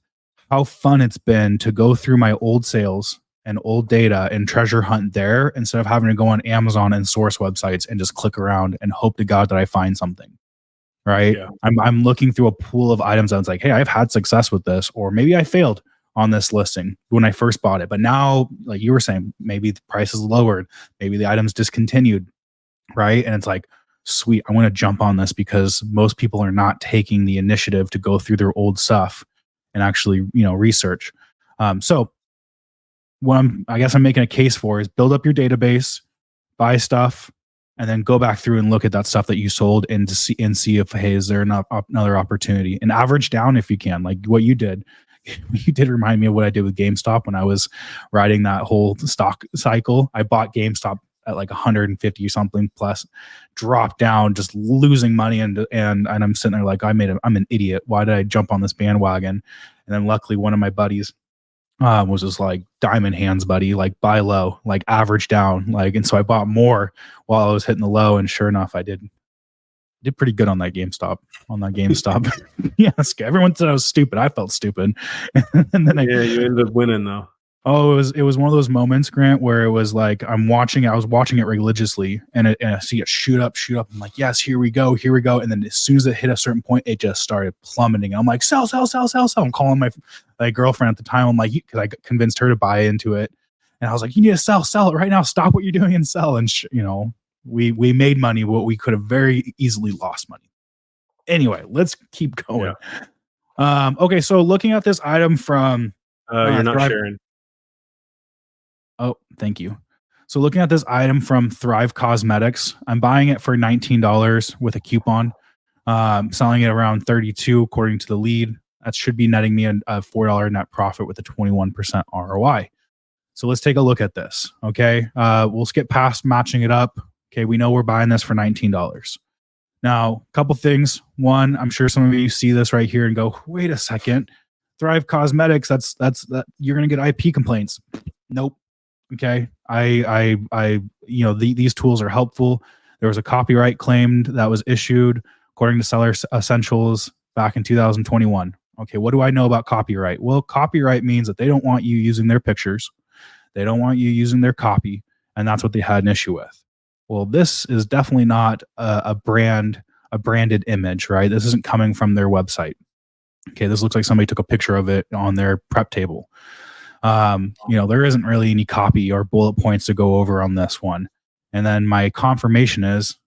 how fun it's been to go through my old sales and old data and treasure hunt there instead of having to go on Amazon and source websites and just click around and hope to God that I find something. Right. Yeah. I'm looking through a pool of items. I was like, hey, I've had success with this, or maybe I failed on this listing when I first bought it. But now, like you were saying, maybe the price is lowered. Maybe the item's discontinued. Right. And it's like, sweet, I want to jump on this because most people are not taking the initiative to go through their old stuff and actually, research. So what I guess I'm making a case for is build up your database, buy stuff, and then go back through and look at that stuff that you sold and see if, hey, is there another opportunity, and average down if you can, like what you did. You did remind me of what I did with GameStop when I was riding that whole stock cycle. I bought GameStop at like 150 or something plus, dropped down, just losing money, and I'm sitting there like I'm an idiot. Why did I jump on this bandwagon? And then luckily one of my buddies was just like diamond hands, buddy, like buy low, like average down, like, and so I bought more while I was hitting the low, and sure enough, I did pretty good on that GameStop. Yes, everyone said I was stupid. I felt stupid, and then you ended up winning though. Oh, it was one of those moments, Grant, where it was like I was watching it religiously, and I see it shoot up, shoot up. I'm like, yes, here we go, here we go. And then as soon as it hit a certain point, it just started plummeting. I'm like, sell, sell, sell, sell, sell. I'm calling my girlfriend at the time. I'm like, because I convinced her to buy into it, and I was like, you need to sell it right now. Stop what you're doing and sell. And we made money, what we could have very easily lost money. Anyway, let's keep going. Okay, so looking at this item from You're not Thrive. sharing. Oh, thank you. So looking at this item from Thrive Cosmetics, I'm buying it for $19 with a coupon, selling it around 32 according to the lead. That should be netting me a $4 net profit with a 21% ROI. So let's take a look at this. Okay, we'll skip past matching it up. Okay, we know we're buying this for $19. Now, a couple things. One, I'm sure some of you see this right here and go, "Wait a second, Thrive Cosmetics. That you're going to get IP complaints." Nope. Okay, these tools are helpful. There was a copyright claimed that was issued according to Seller Essentials back in 2021. Okay, what do I know about copyright? Well, copyright means that they don't want you using their pictures, they don't want you using their copy, and that's what they had an issue with. Well, this is definitely not a branded image, right? This isn't coming from their website. Okay, this looks like somebody took a picture of it on their prep table. There isn't really any copy or bullet points to go over on this one. And then my confirmation is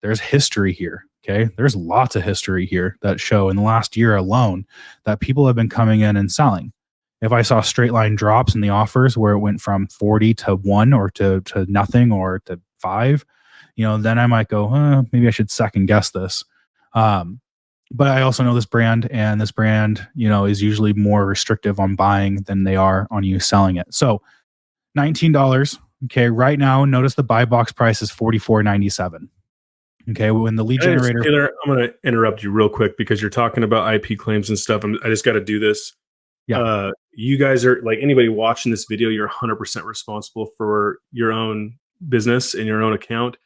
there's history here. Okay. There's lots of history here that show in the last year alone that people have been coming in and selling. If I saw straight line drops in the offers where it went from 40 to 1 or to nothing or to 5, then I might go, maybe I should second guess this. But I also know this brand, and this brand, is usually more restrictive on buying than they are on you selling it. So $19. Okay. Right now, notice the buy box price is $44.97. Okay. When the lead generator. Taylor, I'm going to interrupt you real quick because you're talking about IP claims and stuff. I just got to do this. Yeah. You guys are like anybody watching this video, you're 100% responsible for your own business and your own account.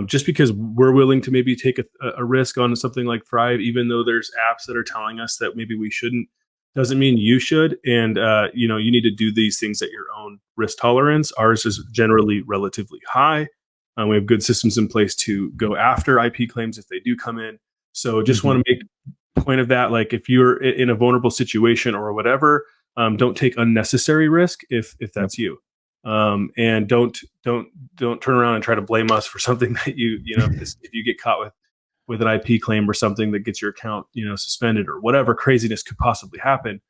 Just because we're willing to maybe take a risk on something like Thrive, even though there's apps that are telling us that maybe we shouldn't, doesn't mean you should. And, you need to do these things at your own risk tolerance. Ours is generally relatively high. We have good systems in place to go after IP claims if they do come in. So just want to make point of that. Like if you're in a vulnerable situation or whatever, don't take unnecessary risk if that's you. And don't turn around and try to blame us for something that if you get caught with an IP claim or something that gets your account suspended or whatever craziness could possibly happen.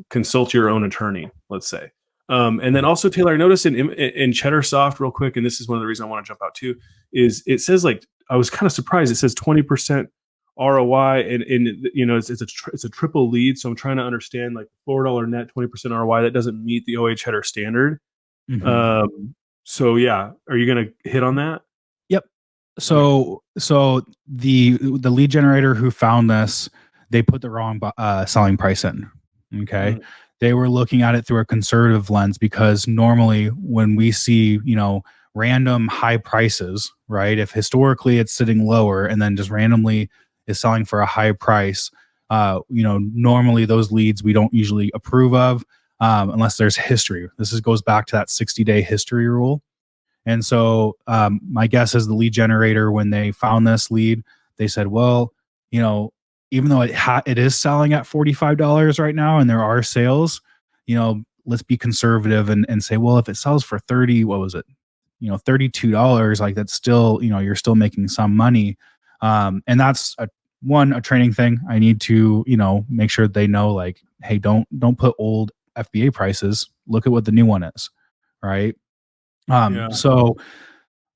Consult your own attorney, let's say. And then also, Taylor, I noticed in Cheddar Soft real quick, and this is one of the reasons I want to jump out too, is it says like I was kind of surprised. It says 20% ROI, and it's a triple lead. So I'm trying to understand like $4 net, 20% ROI. That doesn't meet the OA Cheddar standard. So yeah, are you going to hit on that? Yep. So the lead generator who found this, they put the wrong selling price in. Okay. They were looking at it through a conservative lens because normally when we see, random high prices, right? If historically it's sitting lower and then just randomly is selling for a high price, normally those leads we don't usually approve of unless there's history. This goes back to that 60-day history rule. And so my guess is the lead generator, when they found this lead, they said, well, even though it is selling at $45 right now and there are sales, let's be conservative and say, well, if it sells for 30, what was it? $32, like that's still, you're still making some money. And that's a training thing. I need to, make sure they know like, hey, don't put old FBA prices. Look at what the new one is. Right. So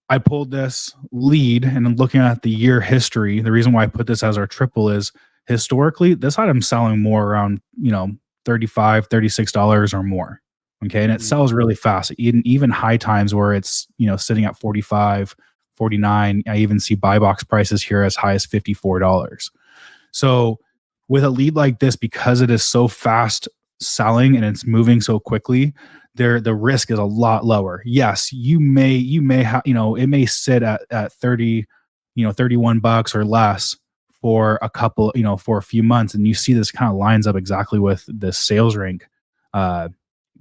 I pulled this lead and I'm looking at the year history. The reason why I put this as our triple is historically this item's selling more around, $35, $36 or more. Okay. And it sells really fast. Even high times where it's, sitting at 45, 49. I even see buy box prices here as high as $54. So with a lead like this, because it is so fast selling and it's moving so quickly, the risk is a lot lower. Yes, you may have, it may sit at 30, $31 or less for a couple, for a few months, and you see this kind of lines up exactly with this sales rank uh,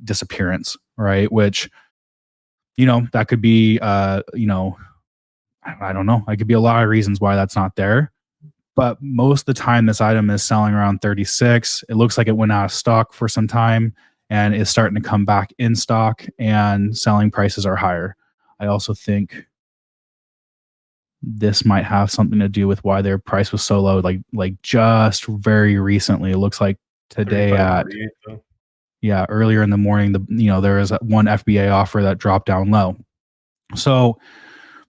disappearance, right? Which, that could be, I don't know. It could be a lot of reasons why that's not there. But most of the time, this item is selling around 36. It looks like it went out of stock for some time and is starting to come back in stock, and selling prices are higher. I also think this might have something to do with why their price was so low. Like just very recently, it looks like today 35, at 38 though. yeah, earlier in the morning, there was one FBA offer that dropped down low. So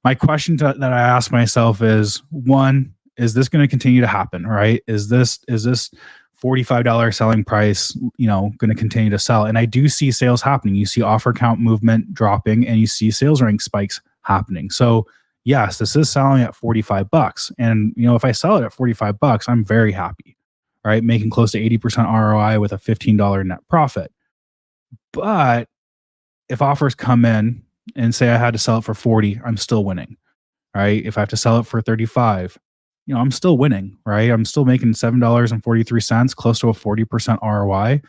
my question that I ask myself is, one, is this going to continue to happen? Right? Is this $45 selling price, going to continue to sell? And I do see sales happening. You see offer count movement dropping, and you see sales rank spikes happening. So yes, this is selling at $45, and if I sell it at $45, I'm very happy, right? Making close to 80% ROI with a $15 net profit. But if offers come in and say I had to sell it for 40, I'm still winning, right? If I have to sell it for 35, I'm still winning, right? I'm still making $7.43, close to a 40% ROI.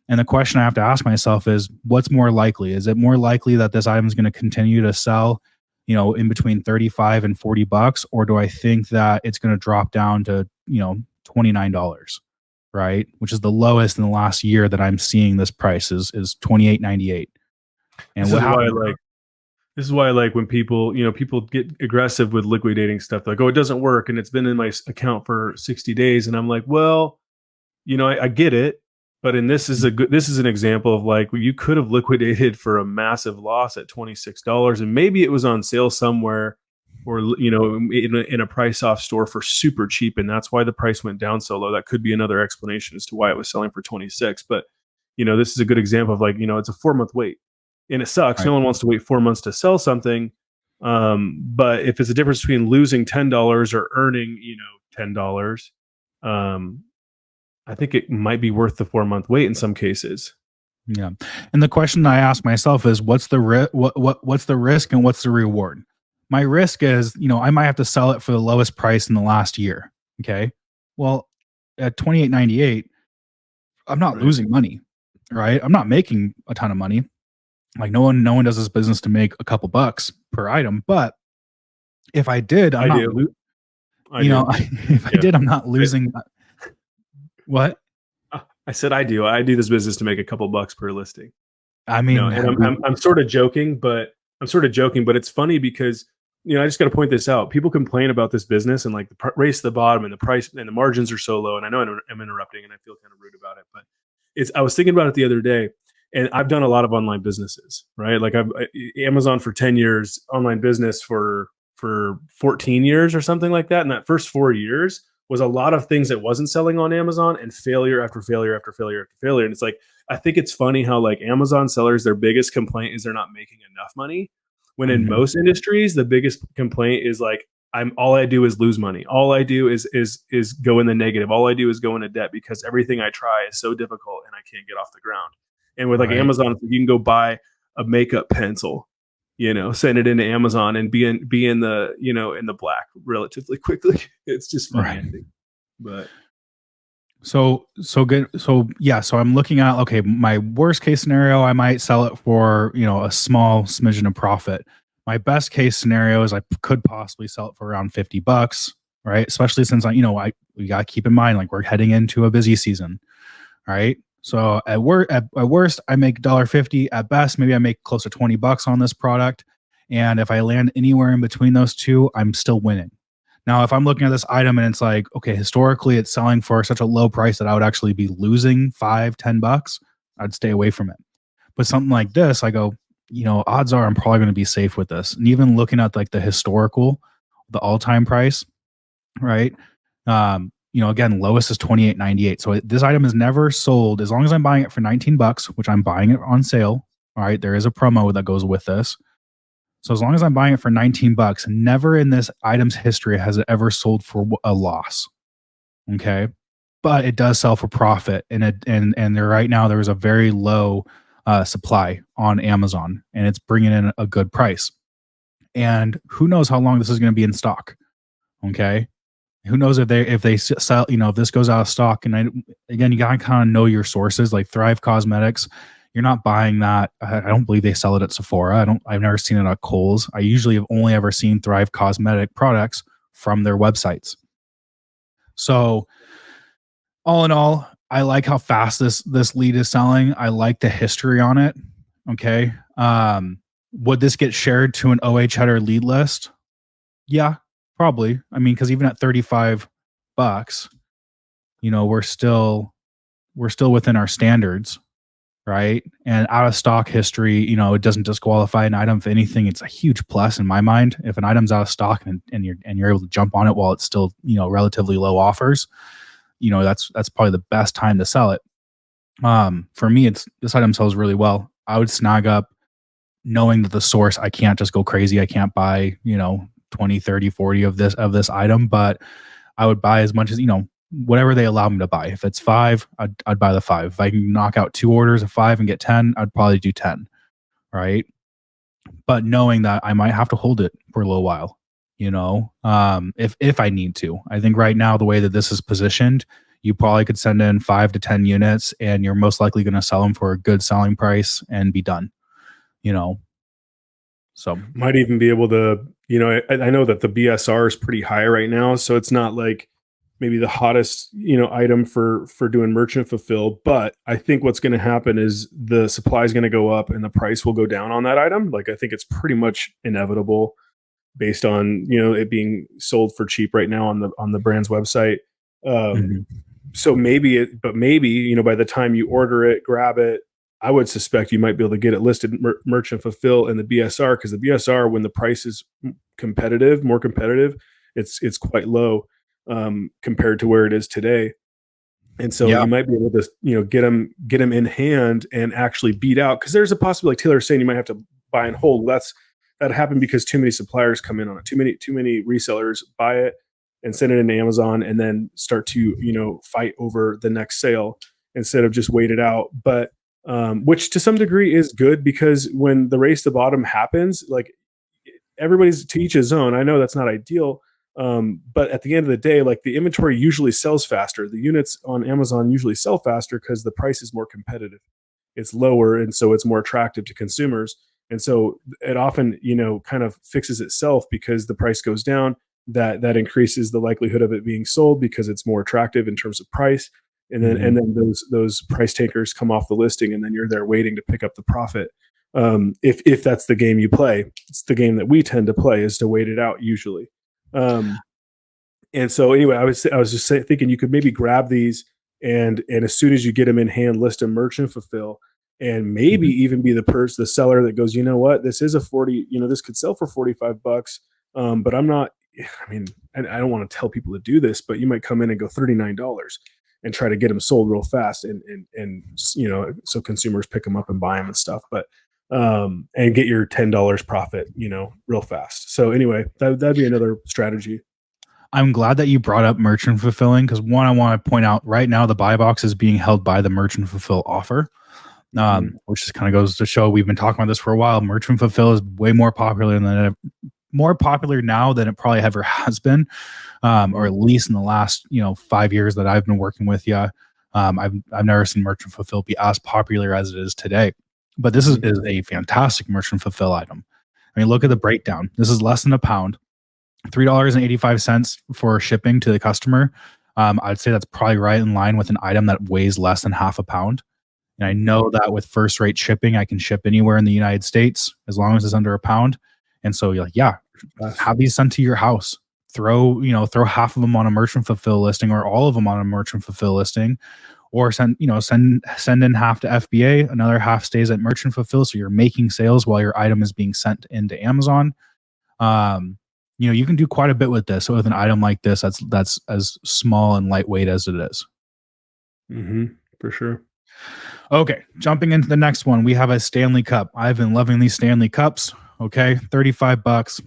And the question I have to ask myself is, what's more likely? Is it more likely that this item is going to continue to sell, in between 35 and $40, or do I think that it's going to drop down to, $29, right? Which is the lowest in the last year that I'm seeing this price is $28.98. And This what is why, happened? when people get aggressive with liquidating stuff, like, oh, it doesn't work and it's been in my account for 60 days. And I'm like, well, I get it. But this is an example of, like, you could have liquidated for a massive loss at $26, and maybe it was on sale somewhere, or in a price off store for super cheap, and that's why the price went down so low. That could be another explanation as to why it was selling for 26. But this is a good example of, like, it's a 4-month wait, and it sucks. Right. No one wants to wait 4 months to sell something. But if it's a difference between losing $10 or earning $10, I think it might be worth the 4-month wait in some cases. Yeah. And the question I ask myself is, what's the what's the risk and what's the reward? My risk is, I might have to sell it for the lowest price in the last year. Okay. Well, at $28.98, I'm not Right. losing money, right? I'm not making a ton of money. Like, no one does this business to make a couple bucks per item. But if I did, I'm I not, do. I do. if I Yeah. did, I'm not losing. What? I said I do. I do this business to make a couple bucks per listing. I mean, And I'm sort of joking, but it's funny because I just got to point this out. People complain about this business and, like, the race to the bottom, and the price and the margins are so low. And I know I'm interrupting, and I feel kind of rude about it, but I was thinking about it the other day, and I've done a lot of online businesses, right? Like, I've Amazon for 10 years, online business for 14 years or something like that. And that first 4 years was a lot of things that wasn't selling on Amazon, and failure after failure after failure after failure. And it's like, I think it's funny how, like, Amazon sellers, their biggest complaint is they're not making enough money. When in Mhm. most industries, the biggest complaint is, like, all I do is lose money. All I do is go in the negative. All I do is go into debt because everything I try is so difficult and I can't get off the ground. And with, like, Right. Amazon, you can go buy a makeup pencil, send it into Amazon and be in the in the black relatively quickly. It's just funny, Right. I think. But So good. So yeah. So I'm looking at, okay, my worst case scenario, I might sell it for, a small smidgen of profit. My best case scenario is I could possibly sell it for around $50, right? Especially since we got to keep in mind, like, we're heading into a busy season, right? So at worst, I make $1.50. At best, maybe I make close to $20 on this product. And if I land anywhere in between those two, I'm still winning. Now, if I'm looking at this item and it's like, okay, historically it's selling for such a low price that I would actually be losing $5-10, I'd stay away from it. But something like this, I go, odds are I'm probably going to be safe with this. And even looking at, like, the all-time price, right? Again, lowest is $28.98. So this item is never sold as long as I'm buying it for $19, which I'm buying it on sale. All right, there is a promo that goes with this. So as long as I'm buying it for $19, never in this item's history has it ever sold for a loss. Okay, but it does sell for profit, and right now there is a very low supply on Amazon, and it's bringing in a good price. And who knows how long this is going to be in stock? Okay, who knows if they sell, if this goes out of stock. And again, you gotta kind of know your sources. Like Thrive Cosmetics, you're not buying that. I don't believe they sell it at Sephora. I've never seen it at Kohl's. I usually have only ever seen Thrive Cosmetic products from their websites. So all in all, I like how fast this lead is selling. I like the history on it. Okay. Would this get shared to an OA Cheddar lead list? Yeah, probably. I mean, because even at $35, we're still within our standards, right? And out of stock history, it doesn't disqualify an item. If anything, it's a huge plus in my mind. If an item's out of stock and you're able to jump on it while it's still relatively low offers, that's probably the best time to sell it. For me, this item sells really well. I would snag up knowing that the source, I can't just go crazy. I can't buy 20, 30, 40 of this item, but I would buy as much as whatever they allow me to buy. If it's 5, I'd buy the 5. If I can knock out 2 orders of 5 and get 10, I'd probably do 10, right? But knowing that I might have to hold it for a little while, if I need to. I think right now, the way that this is positioned, you probably could send in 5 to 10 units and you're most likely going to sell them for a good selling price and be done, So might even be able to, I know that the BSR is pretty high right now, so it's not like maybe the hottest, item for doing merchant fulfill. But I think what's going to happen is the supply is going to go up and the price will go down on that item. Like I think it's pretty much inevitable based on it being sold for cheap right now on the brand's website. So maybe by the time you order it, grab it, I would suspect you might be able to get it listed merchant fulfill in the BSR, because the BSR, when the price is more competitive, it's quite low compared to where it is today. And so you might be able to get them in hand and actually beat out, because there's a possibility, like Taylor was saying, you might have to buy and hold. That happened because too many suppliers come in on it. Too many resellers buy it and send it into Amazon and then start to fight over the next sale instead of just wait it out. But which to some degree is good, because when the race to bottom happens, like everybody's to each his own. I know that's not ideal, but at the end of the day, like the inventory usually sells faster. The units on Amazon usually sell faster because the price is more competitive. It's lower, and so it's more attractive to consumers. And so it often, kind of fixes itself because the price goes down. That increases the likelihood of it being sold because it's more attractive in terms of price. And then those price takers come off the listing, and then you're there waiting to pick up the profit. If that's the game you play, it's the game that we tend to play, is to wait it out usually. And so anyway, I was just thinking you could maybe grab these and as soon as you get them in hand, list them merchant fulfill, and maybe even be the seller that goes, you know what, this is a 40, this could sell for $45. But I'm not, I mean, I don't want to tell people to do this, but you might come in and go $39 and try to get them sold real fast, and so consumers pick them up and buy them and stuff, but and get your $10 profit, real fast. So anyway, that'd be another strategy. I'm glad that you brought up merchant fulfilling, because one, I want to point out right now the buy box is being held by the merchant fulfill offer, which just kind of goes to show we've been talking about this for a while. Merchant fulfill is way more popular now than it probably ever has been, or at least in the last 5 years that I've been working with you. I've never seen merchant fulfill be as popular as it is today. But this is a fantastic merchant fulfill item. I mean, look at the breakdown. This is less than a pound, $3.85 for shipping to the customer. I'd say that's probably right in line with an item that weighs less than half a pound. And I know that with first rate shipping, I can ship anywhere in the United States as long as it's under a pound. And so you're like, have these sent to your house. Throw half of them on a merchant fulfill listing, or all of them on a merchant fulfill listing, or send in half to FBA, another half stays at merchant fulfill. So you're making sales while your item is being sent into Amazon. You can do quite a bit with this. So with an item like this, that's as small and lightweight as it is. For sure. Okay, jumping into the next one, we have a Stanley Cup. I've been loving these Stanley Cups. Okay, $35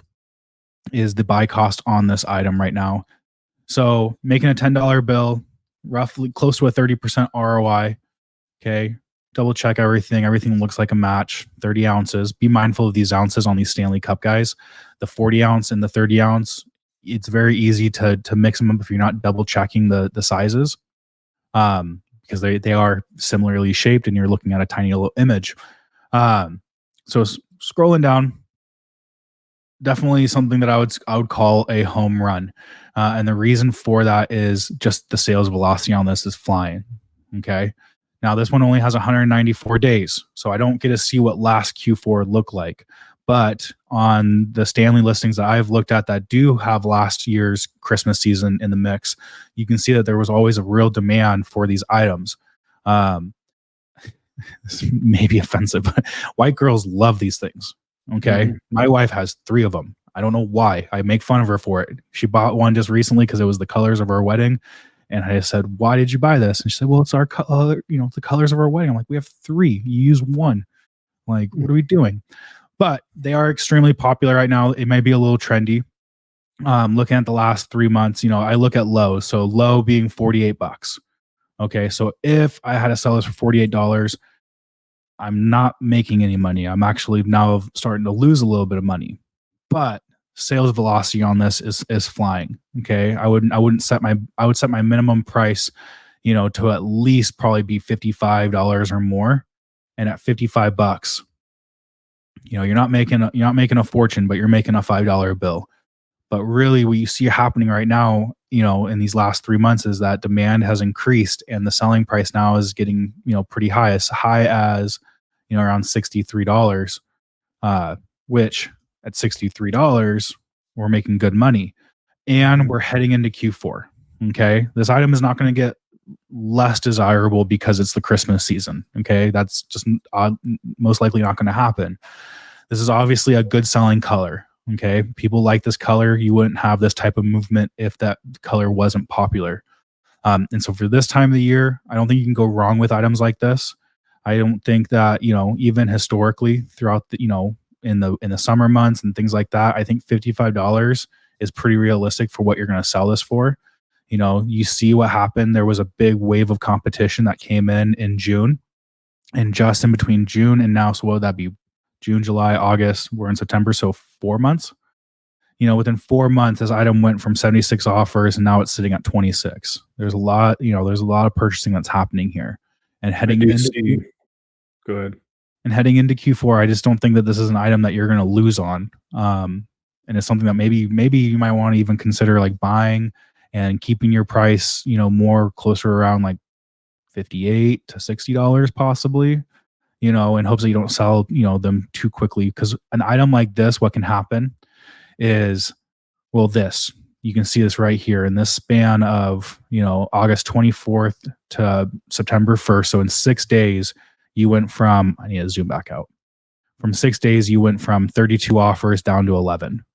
is the buy cost on this item right now. So making a $10 bill, roughly close to a 30% ROI. Okay, double check everything. Everything looks like a match. 30 ounces. Be mindful of these ounces on these Stanley Cup guys. The 40 ounce and the 30 ounce, it's very easy to mix them up if you're not double checking the sizes, because they are similarly shaped and you're looking at a tiny little image. So scrolling down, definitely something that I would call a home run, and the reason for that is just the sales velocity on this is flying. Okay, now this one only has 194 days, so I don't get to see what last Q4 looked like. But on the Stanley listings that I've looked at that do have last year's Christmas season in the mix, you can see that there was always a real demand for these items. Um, this may be offensive, but white girls love these things. Okay. Mhm. My wife has 3 of them. I don't know why. I make fun of her for it. She bought one just recently because it was the colors of our wedding. And I said, "Why did you buy this?" And she said, "Well, it's our color, the colors of our wedding." I'm like, "We have 3. You use one. Like, what are we doing?" But they are extremely popular right now. It may be a little trendy. Looking at the last 3 months, I look at low. So low being $48. Okay. So if I had to sell this for $48, I'm not making any money. I'm actually now starting to lose a little bit of money. But sales velocity on this is flying. Okay. I would set my minimum price, to at least probably be $55 or more. And at $55, you're not making a fortune, but you're making a $5 bill. But really what you see happening right now, in these last 3 months is that demand has increased and the selling price now is getting, pretty high, as high as, around $63, which at $63, we're making good money. And Mhm. we're heading into Q4. Okay. This item is not going to get less desirable because it's the Christmas season. Okay. That's just most likely not going to happen. This is obviously a good selling color. Okay. People like this color. You wouldn't have this type of movement if that color wasn't popular. And so for this time of the year, I don't think you can go wrong with items like this. I don't think that, even historically throughout in the summer months and things like that, I think $55 is pretty realistic for what you're going to sell this for. You see what happened. There was a big wave of competition that came in June, and just in between June and now, so what would that be? June, July, August, we're in September, so 4 months. Within 4 months, this item went from 76 offers and now it's sitting at 26. There's a lot of purchasing that's happening here. And I heading do into see. Go ahead. Q4, I just don't think that this is an item that you're going to lose on. And it's something that maybe you might want to even consider like buying and keeping your price, more closer around like 58 to $60 possibly, in hopes that you don't sell, them too quickly. Because an item like this, what can happen is, well, you can see this right here in this span of, August 24th to September 1st. So in 6 days, you went from, I need to zoom back out. From 6 days, you went from 32 offers down to 11.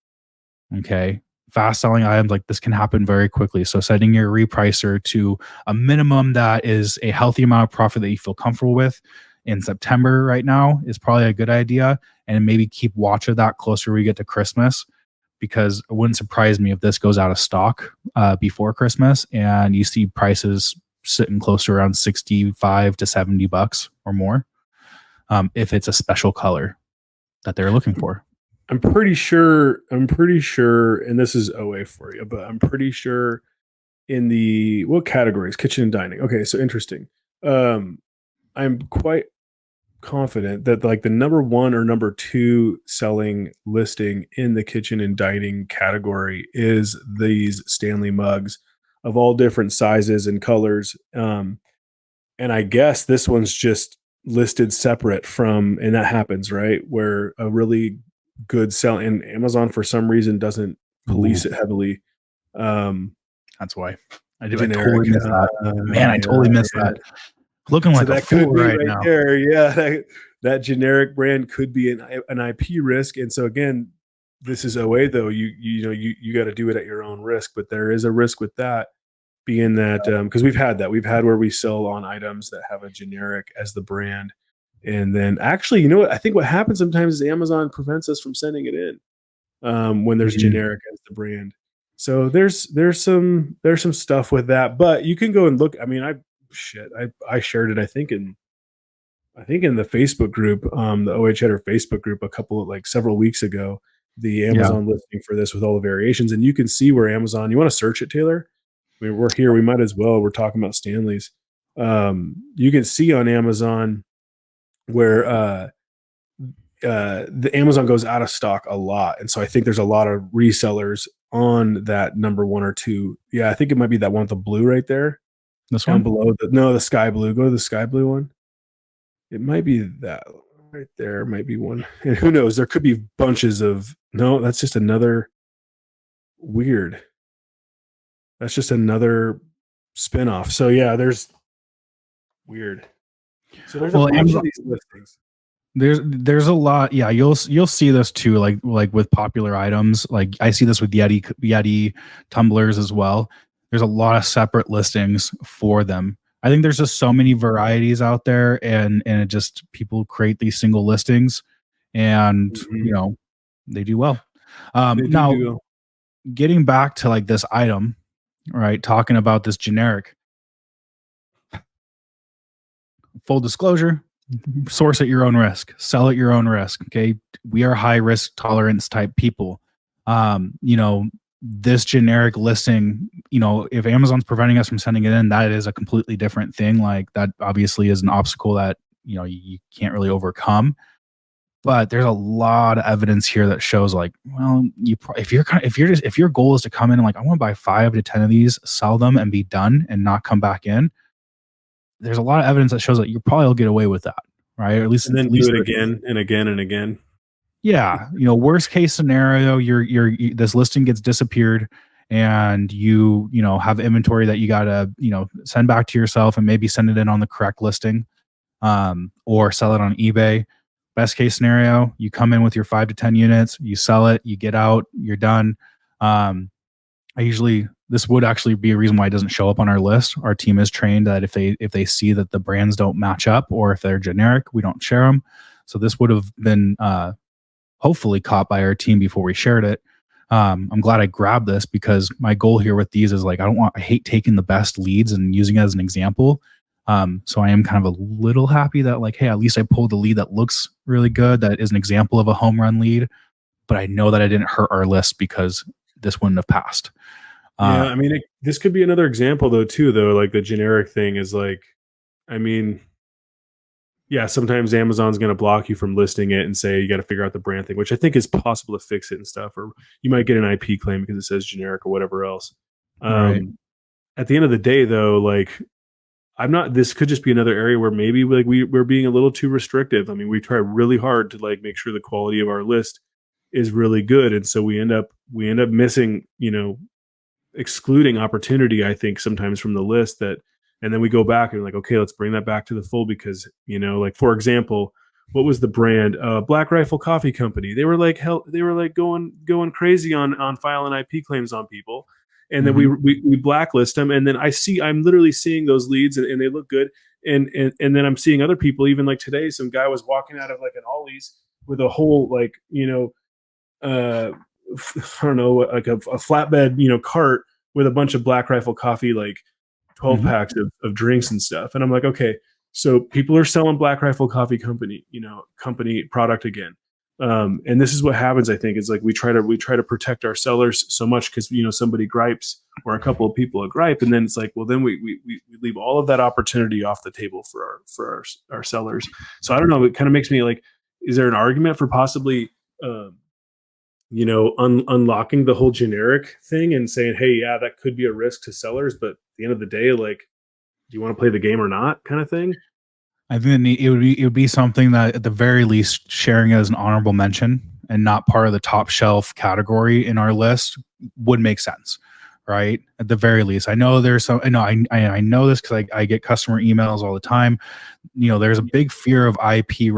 Okay. Fast selling items like this can happen very quickly. So setting your repricer to a minimum that is a healthy amount of profit that you feel comfortable with in September right now is probably a good idea. And maybe keep watch of that closer we get to Christmas, because it wouldn't surprise me if this goes out of stock before Christmas and you see prices sitting closer around 65 to $70 or more, if it's a special color that they're looking for. I'm pretty sure. I'm pretty sure, and this is OA for you, but I'm pretty sure in the what categories? Kitchen and dining. Okay, so interesting. Um, I'm quite confident that like the number one or number two selling listing in the kitchen and dining category is these Stanley mugs of all different sizes and colors. And I guess this one's just listed separate from, and that happens, right? Where a really good sell, and Amazon for some reason doesn't Ooh, police it heavily. Um, that's why I generic. totally missed that. Man, I totally missed Yeah. that. Looking So like a that fool could be right right now. there. Yeah, that generic brand could be an IP risk. And so again, this is OA though. You got to do it at your own risk, but there is a risk with that, being that because we've had where we sell on items that have a generic as the brand, and then actually, what I think what happens sometimes is Amazon prevents us from sending it in when there's Mhm. generic as the brand. So there's some stuff with that, but you can go and look. I mean, I shared it. I think in the Facebook group, the OA Cheddar Facebook group, a couple of like several weeks ago. the Yeah. Amazon listing for this with all the variations, and you can see where Amazon. You want to search it, Taylor? I mean, we're here. We might as well. We're talking about Stanley's. You can see on Amazon where the Amazon goes out of stock a lot, and so I think there's a lot of resellers on that number 1 or 2. Yeah, I think it might be that one with the blue right there This down one? below. The sky blue. Go to the sky blue one. It might be that right there. Might be one. And who knows? There could be bunches of. No, that's just another weird. That's just another spinoff. So yeah, there's weird. So there's a bunch Amazon, of these listings. there's a lot. Yeah, you'll see this too, like with popular items. Like I see this with Yeti tumblers as well. There's a lot of separate listings for them. I think there's just so many varieties out there, and it just people create these single listings, and Mhm. they do well. They Now, do. getting back to like this item, right? Talking about this generic. Full disclosure, source at your own risk, sell at your own risk. Okay. We are high risk tolerance type people. This generic listing, if Amazon's preventing us from sending it in, that is a completely different thing. Like that obviously is an obstacle that, you can't really overcome. But there's a lot of evidence here that shows like, well, if your goal is to come in and like, I want to buy 5 to 10 of these, sell them and be done and not come back in, there's a lot of evidence that shows that you probably will get away with that, right? Or And then at do least it again and again and again. yeah. Worst case scenario, this listing gets disappeared, and have inventory that you gotta send back to yourself and maybe send it in on the correct listing, or sell it on eBay. Best case scenario, you come in with your 5 to 10 units, you sell it, you get out, you're done. This would actually be a reason why it doesn't show up on our list. Our team is trained that if they see that the brands don't match up or if they're generic, we don't share them. So this would have been hopefully caught by our team before we shared it. I'm glad I grabbed this because my goal here with these is like I hate taking the best leads and using it as an example. So I am kind of a little happy that like, hey, at least I pulled a lead that looks really good, that is an example of a home run lead. But I know that I didn't hurt our list because this wouldn't have passed. Yeah, I mean, this could be another example though, too. Though, like the generic thing is like, I mean, yeah, sometimes Amazon's going to block you from listing it and say you got to figure out the brand thing, which I think is possible to fix it and stuff. Or you might get an IP claim because it says generic or whatever else. Right. At the end of the day, though, like I'm not. This could just be another area where maybe like we're being a little too restrictive. I mean, we try really hard to like make sure the quality of our list is really good, and so we end up missing, excluding opportunity, I think, sometimes from the list that, and then we go back and like, okay, let's bring that back to the full because, like for example, what was the brand? Black Rifle Coffee Company. They were like going crazy on filing IP claims on people. And then Mhm. we blacklist them. And then I'm literally seeing those leads and they look good. And then I'm seeing other people, even like today, some guy was walking out of like an Ollie's with a whole like, uh, I don't know, like a flatbed, cart with a bunch of Black Rifle Coffee, like 12 Mhm. packs of drinks and stuff. And I'm like, okay, so people are selling Black Rifle Coffee Company, company product again. And this is what happens. I think is like we try to protect our sellers so much because somebody gripes or a couple of people gripe, and then it's like, well, then we leave all of that opportunity off the table for our sellers. So I don't know. It kind of makes me like, is there an argument for possibly unlocking the whole generic thing and saying, hey, yeah, that could be a risk to sellers, but at the end of the day, like, do you want to play the game or not, kind of thing? I think it would be something that at the very least sharing it as an honorable mention and not part of the top shelf category in our list would make sense, right? At the very least, I know there's some. I know this because I get customer emails all the time. There's a big fear of IP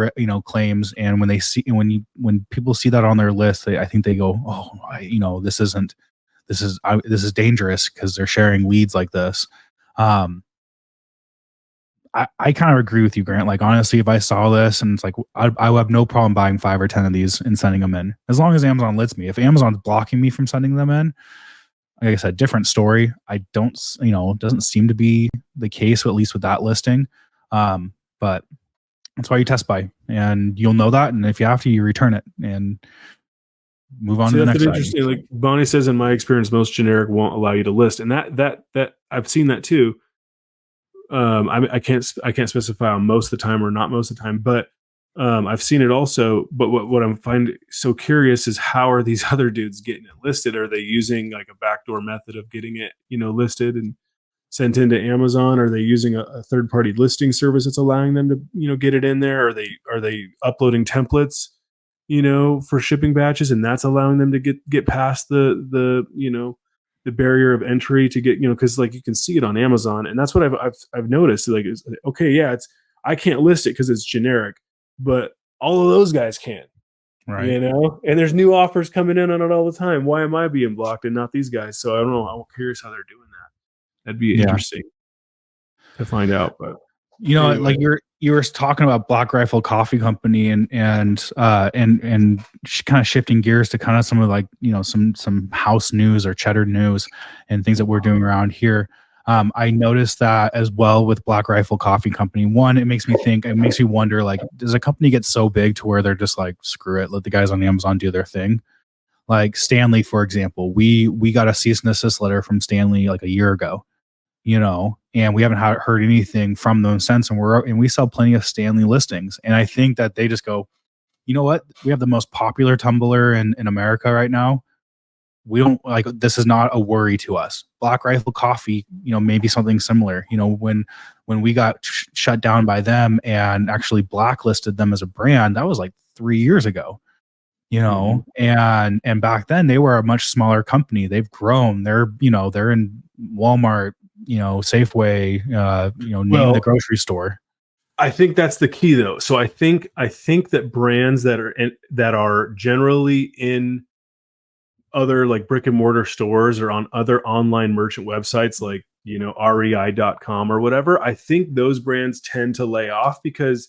claims, and when they see when people see that on their list, I think they go, oh, this is dangerous because they're sharing leads like this. I kind of agree with you, Grant. Like, honestly, if I saw this and it's like, I would have no problem buying 5 or 10 of these and sending them in as long as Amazon lets me. If Amazon's blocking me from sending them in, like I said, different story. I don't, it doesn't seem to be the case, at least with that listing. But that's why you test buy, and you'll know that. And if you have to, you return it. And move on See, to the that's an next item. interesting. Like Bonnie says, in my experience, most generic won't allow you to list, and that I've seen that too. I can't specify on most of the time or not most of the time, but I've seen it also. But what I'm finding so curious is how are these other dudes getting it listed? Are they using like a backdoor method of getting it, listed and sent into Amazon? Are they using a third party listing service that's allowing them to, get it in there? Are they uploading templates, for shipping batches, and that's allowing them to get past the barrier of entry to get, because like you can see it on Amazon, and that's what I've noticed. Like, it's, okay, yeah, it's I can't list it because it's generic, but all of those guys can, Right. and there's new offers coming in on it all the time. Why am I being blocked and not these guys? So I don't know. I'm curious how they're doing that. That'd be Yeah. interesting to find out. But Like anyway, you were talking about Black Rifle Coffee Company and kind of shifting gears to kind of some of like, some house news or cheddar news and things that we're doing around here. I noticed that as well with Black Rifle Coffee Company. One, it makes me wonder, like, does a company get so big to where they're just like, screw it, let the guys on Amazon do their thing? Like Stanley, for example, we got a cease and desist letter from Stanley like a year ago, and we haven't heard anything from them since. And we sell plenty of Stanley listings. And I think that they just go, you know what? We have the most popular tumbler in America right now. We don't like, this is not a worry to us. Black Rifle Coffee, maybe something similar. When we got shut down by them and actually blacklisted them as a brand, that was like 3 years ago. And back then they were a much smaller company. They've grown. They're in Walmart, Safeway, name the grocery store. I think that's the key, though. So I think that brands that are generally in other like brick and mortar stores or on other online merchant websites like rei.com or whatever, I think those brands tend to lay off because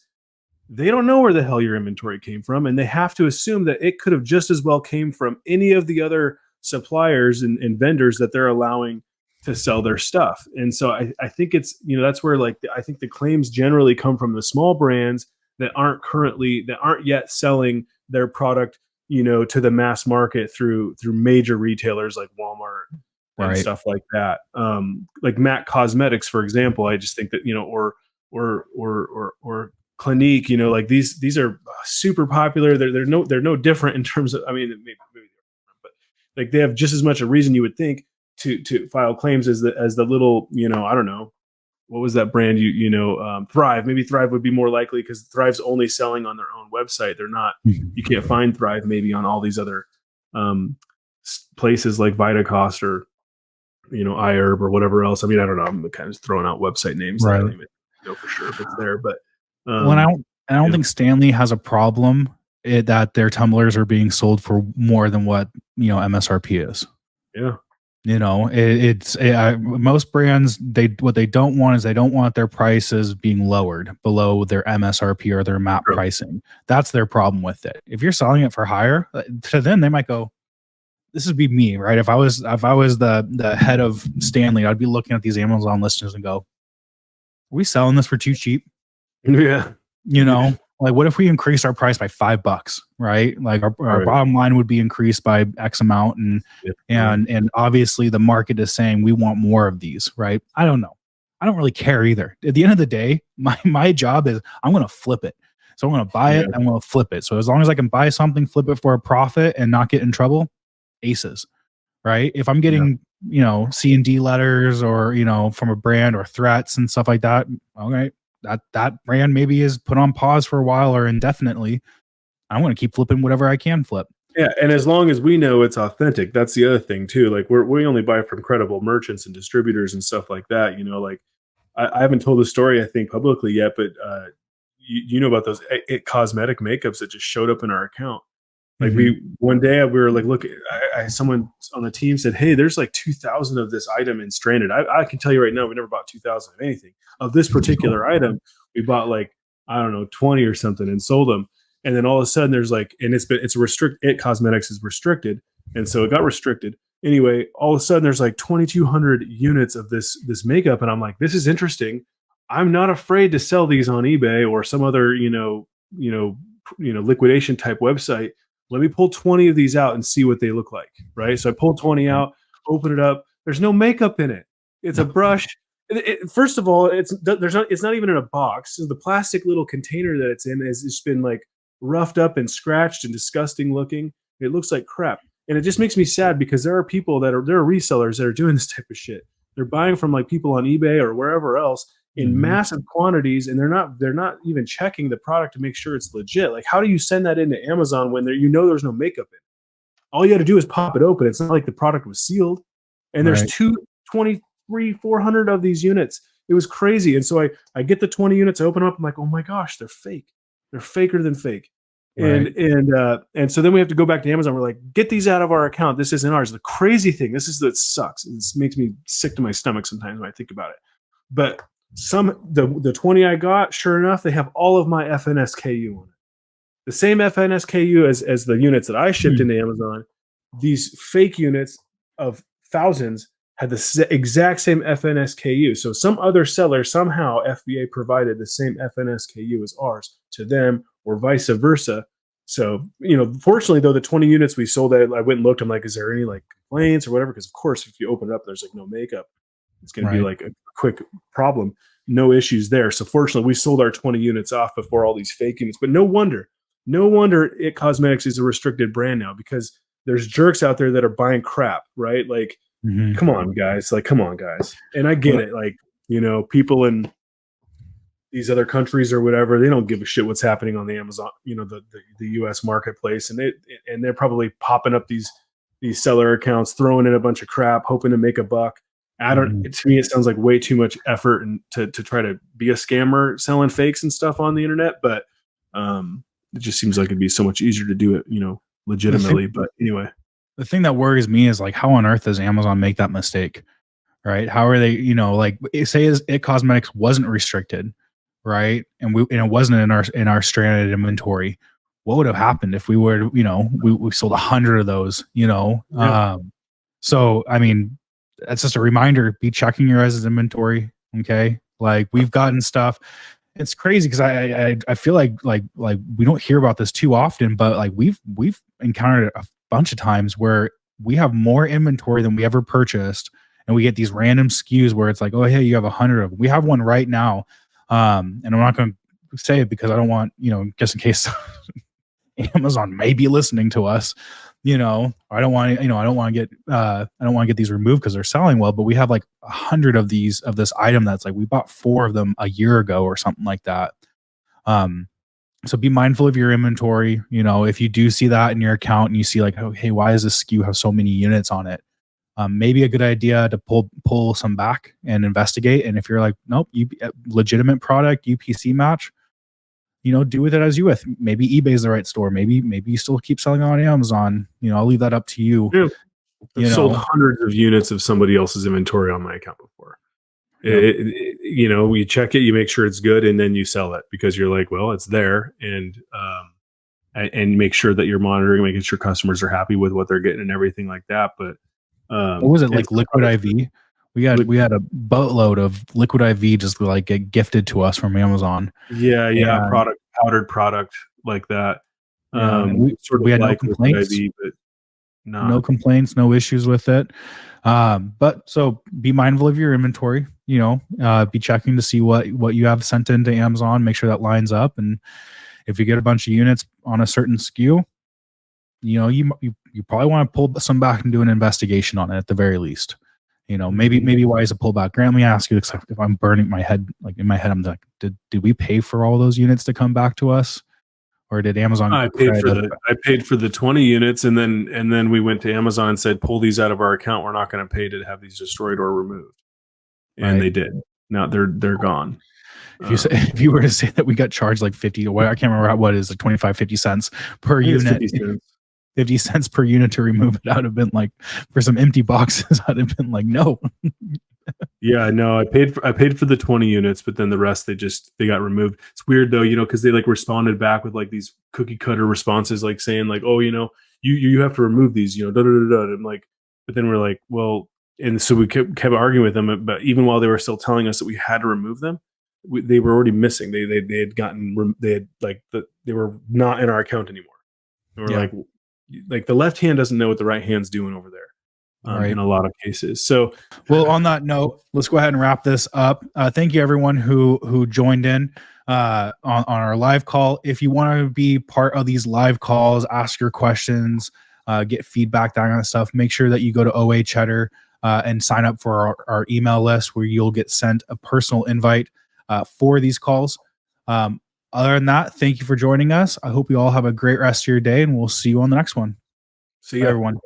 they don't know where the hell your inventory came from, and they have to assume that it could have just as well came from any of the other suppliers and vendors that they're allowing to sell their stuff. And so I think it's, that's where like I think the claims generally come from the small brands that aren't yet selling their product, to the mass market through major retailers like Walmart and Right. stuff like that. Like MAC Cosmetics, for example. I just think that, or Clinique, like these are super popular. They're no different in terms of, I mean, maybe but like they have just as much a reason, you would think, to file claims as the little, I don't know, what was that brand, Thrive. Maybe Thrive would be more likely because Thrive's only selling on their own website. They're not, you can't find Thrive maybe on all these other places like Vitacost or iHerb or whatever else. I mean, I don't know, I'm kind of throwing out website names that I don't even know for sure if it's there, but Well, I don't think Stanley has a problem that their tumblers are being sold for more than what MSRP is. Yeah. Most brands, what they don't want is they don't want their prices being lowered below their MSRP or their MAP pricing. That's their problem with it. If you're selling it for higher, to them they might go, this would be me, right? If I was the head of Stanley, I'd be looking at these Amazon listings and go, are we selling this for too cheap? Yeah. Like, what if we increase our price by $5, right? Like our bottom line would be increased by X amount. And obviously the market is saying we want more of these, right? I don't know. I don't really care either. At the end of the day, my job is I'm going to flip it. So I'm going to buy it. I'm going to flip it. So as long as I can buy something, flip it for a profit and not get in trouble, aces, right? If I'm getting, C&D letters or, from a brand or threats and stuff like that, okay, that brand maybe is put on pause for a while or indefinitely. I'm going to keep flipping whatever I can flip. Yeah, and as long as we know it's authentic, that's the other thing too. Like we only buy from credible merchants and distributors and stuff like that. Like I haven't told the story I think publicly yet, but you know about those cosmetic makeups that just showed up in our account. Like one day we were like, look, someone on the team said, hey, there's like 2,000 of this item in Stranded. I can tell you right now, we never bought 2,000 of anything of this particular item. We bought like, I don't know, 20 or something and sold them. And then all of a sudden there's like, and it's restricted. Cosmetics is restricted. And so it got restricted. Anyway, all of a sudden there's like 2,200 units of this makeup. And I'm like, this is interesting. I'm not afraid to sell these on eBay or some other, liquidation type website. let me pull 20 of these out and see what they look like, right? So I pulled 20 out, open it up. There's no makeup in it. It's a brush. First of all, it's not even in a box. So the plastic little container that it's in has just been like roughed up and scratched and disgusting looking. It looks like crap. And it just makes me sad because there are resellers that are doing this type of shit. They're buying from like people on eBay or wherever else in massive quantities, and they're not even checking the product to make sure it's legit. Like, how do you send that into Amazon when there's no makeup in it? All you got to do is pop it open. It's not like the product was sealed. And there's 400 of these units. It was crazy. And so I get the 20 units, I open them up, I'm like, oh my gosh, they're fake. They're faker than fake. Right. And so then we have to go back to Amazon. We're like, get these out of our account. This isn't ours. The crazy thing, that sucks. It makes me sick to my stomach sometimes when I think about it. But the 20 I got, sure enough, they have all of my FNSKU on it. The same FNSKU as the units that I shipped into Amazon. These fake units of thousands had the exact same FNSKU. So some other seller, somehow FBA provided the same FNSKU as ours to them, or vice versa. So, fortunately though, the 20 units we sold, I went and looked. I'm like, is there any like complaints or whatever? Because of course, if you open it up, there's like no makeup. It's going to be like a quick problem. No issues there. So fortunately, we sold our 20 units off before all these fake units. But no wonder It Cosmetics is a restricted brand now, because there's jerks out there that are buying crap, right? Like, come on, guys. And I get it. Like, people in these other countries or whatever, they don't give a shit what's happening on the Amazon, the US marketplace. And they're probably popping up these seller accounts, throwing in a bunch of crap, hoping to make a buck. To me, it sounds like way too much effort and to try to be a scammer selling fakes and stuff on the internet. But it just seems like it'd be so much easier to do it, legitimately. But anyway. The thing that worries me is like, how on earth does Amazon make that mistake, right? How are they, like, say It Cosmetics wasn't restricted, right? And it wasn't in our stranded inventory. What would have happened if we were, we sold 100 of those, Yeah. So, I mean, that's just a reminder, be checking your guys' inventory. Okay. Like, we've gotten stuff. It's crazy because I feel like we don't hear about this too often, but like we've encountered it a bunch of times where we have more inventory than we ever purchased, and we get these random SKUs where it's like, oh hey, you have 100 of them. We have one right now, and I'm not going to say it because I don't want, just in case Amazon may be listening to us. I don't want to get these removed because they're selling well, but we have like 100 of this item that's like, we bought 4 of them a year ago or something like that. So be mindful of your inventory. If you do see that in your account and you see like, oh, hey, why does this SKU have so many units on it? Maybe a good idea to pull some back and investigate. And if you're like, nope, legitimate product, UPC match, do with it as you with. Maybe eBay's the right store. Maybe you still keep selling on Amazon. I'll leave that up to you. Yeah. I've sold hundreds of units of somebody else's inventory on my account before. Yep. You check it, you make sure it's good, and then you sell it because you're like, well, it's there, and make sure that you're monitoring, making sure customers are happy with what they're getting and everything like that. But what was it, like Liquid IV? We had a boatload of Liquid IV just like get gifted to us from Amazon. Yeah, powdered product like that. We had no complaints. IV, but no complaints, no issues with it. But so be mindful of your inventory. Be checking to see what you have sent into Amazon. Make sure that lines up, and if you get a bunch of units on a certain SKU, you probably want to pull some back and do an investigation on it at the very least. Maybe why is a pullback? Grant, let me ask you, if I'm burning my head, like in my head, I'm like, did we pay for all those units to come back to us, or did Amazon? I paid for the 20 units, and then we went to Amazon and said, pull these out of our account. We're not going to pay to have these destroyed or removed, and they did. Now they're gone. If you were to say that we got charged like 50, or I can't remember what it is, like 25, 50 cents per unit. 50 cents per unit to remove it. I'd have been like, for some empty boxes, I'd have been like, no. Yeah, no, I paid for the 20 units, but then the rest they got removed. It's weird though, because they like responded back with like these cookie cutter responses, like saying like, oh, you have to remove these, da da da da. I'm like, but then we're like, well, and so we kept arguing with them, but even while they were still telling us that we had to remove them, they were already missing. They were not in our account anymore. And we're like, like the left hand doesn't know what the right hand's doing over there. Right. In a lot of cases. So, well, on that note, let's go ahead and wrap this up. Thank you everyone who joined in on our live call. If you want to be part of these live calls, ask your questions, get feedback, that kind of stuff, make sure that you go to OA Cheddar and sign up for our email list where you'll get sent a personal invite for these calls. Other than that, thank you for joining us. I hope you all have a great rest of your day, and we'll see you on the next one. see Bye, ya. everyone.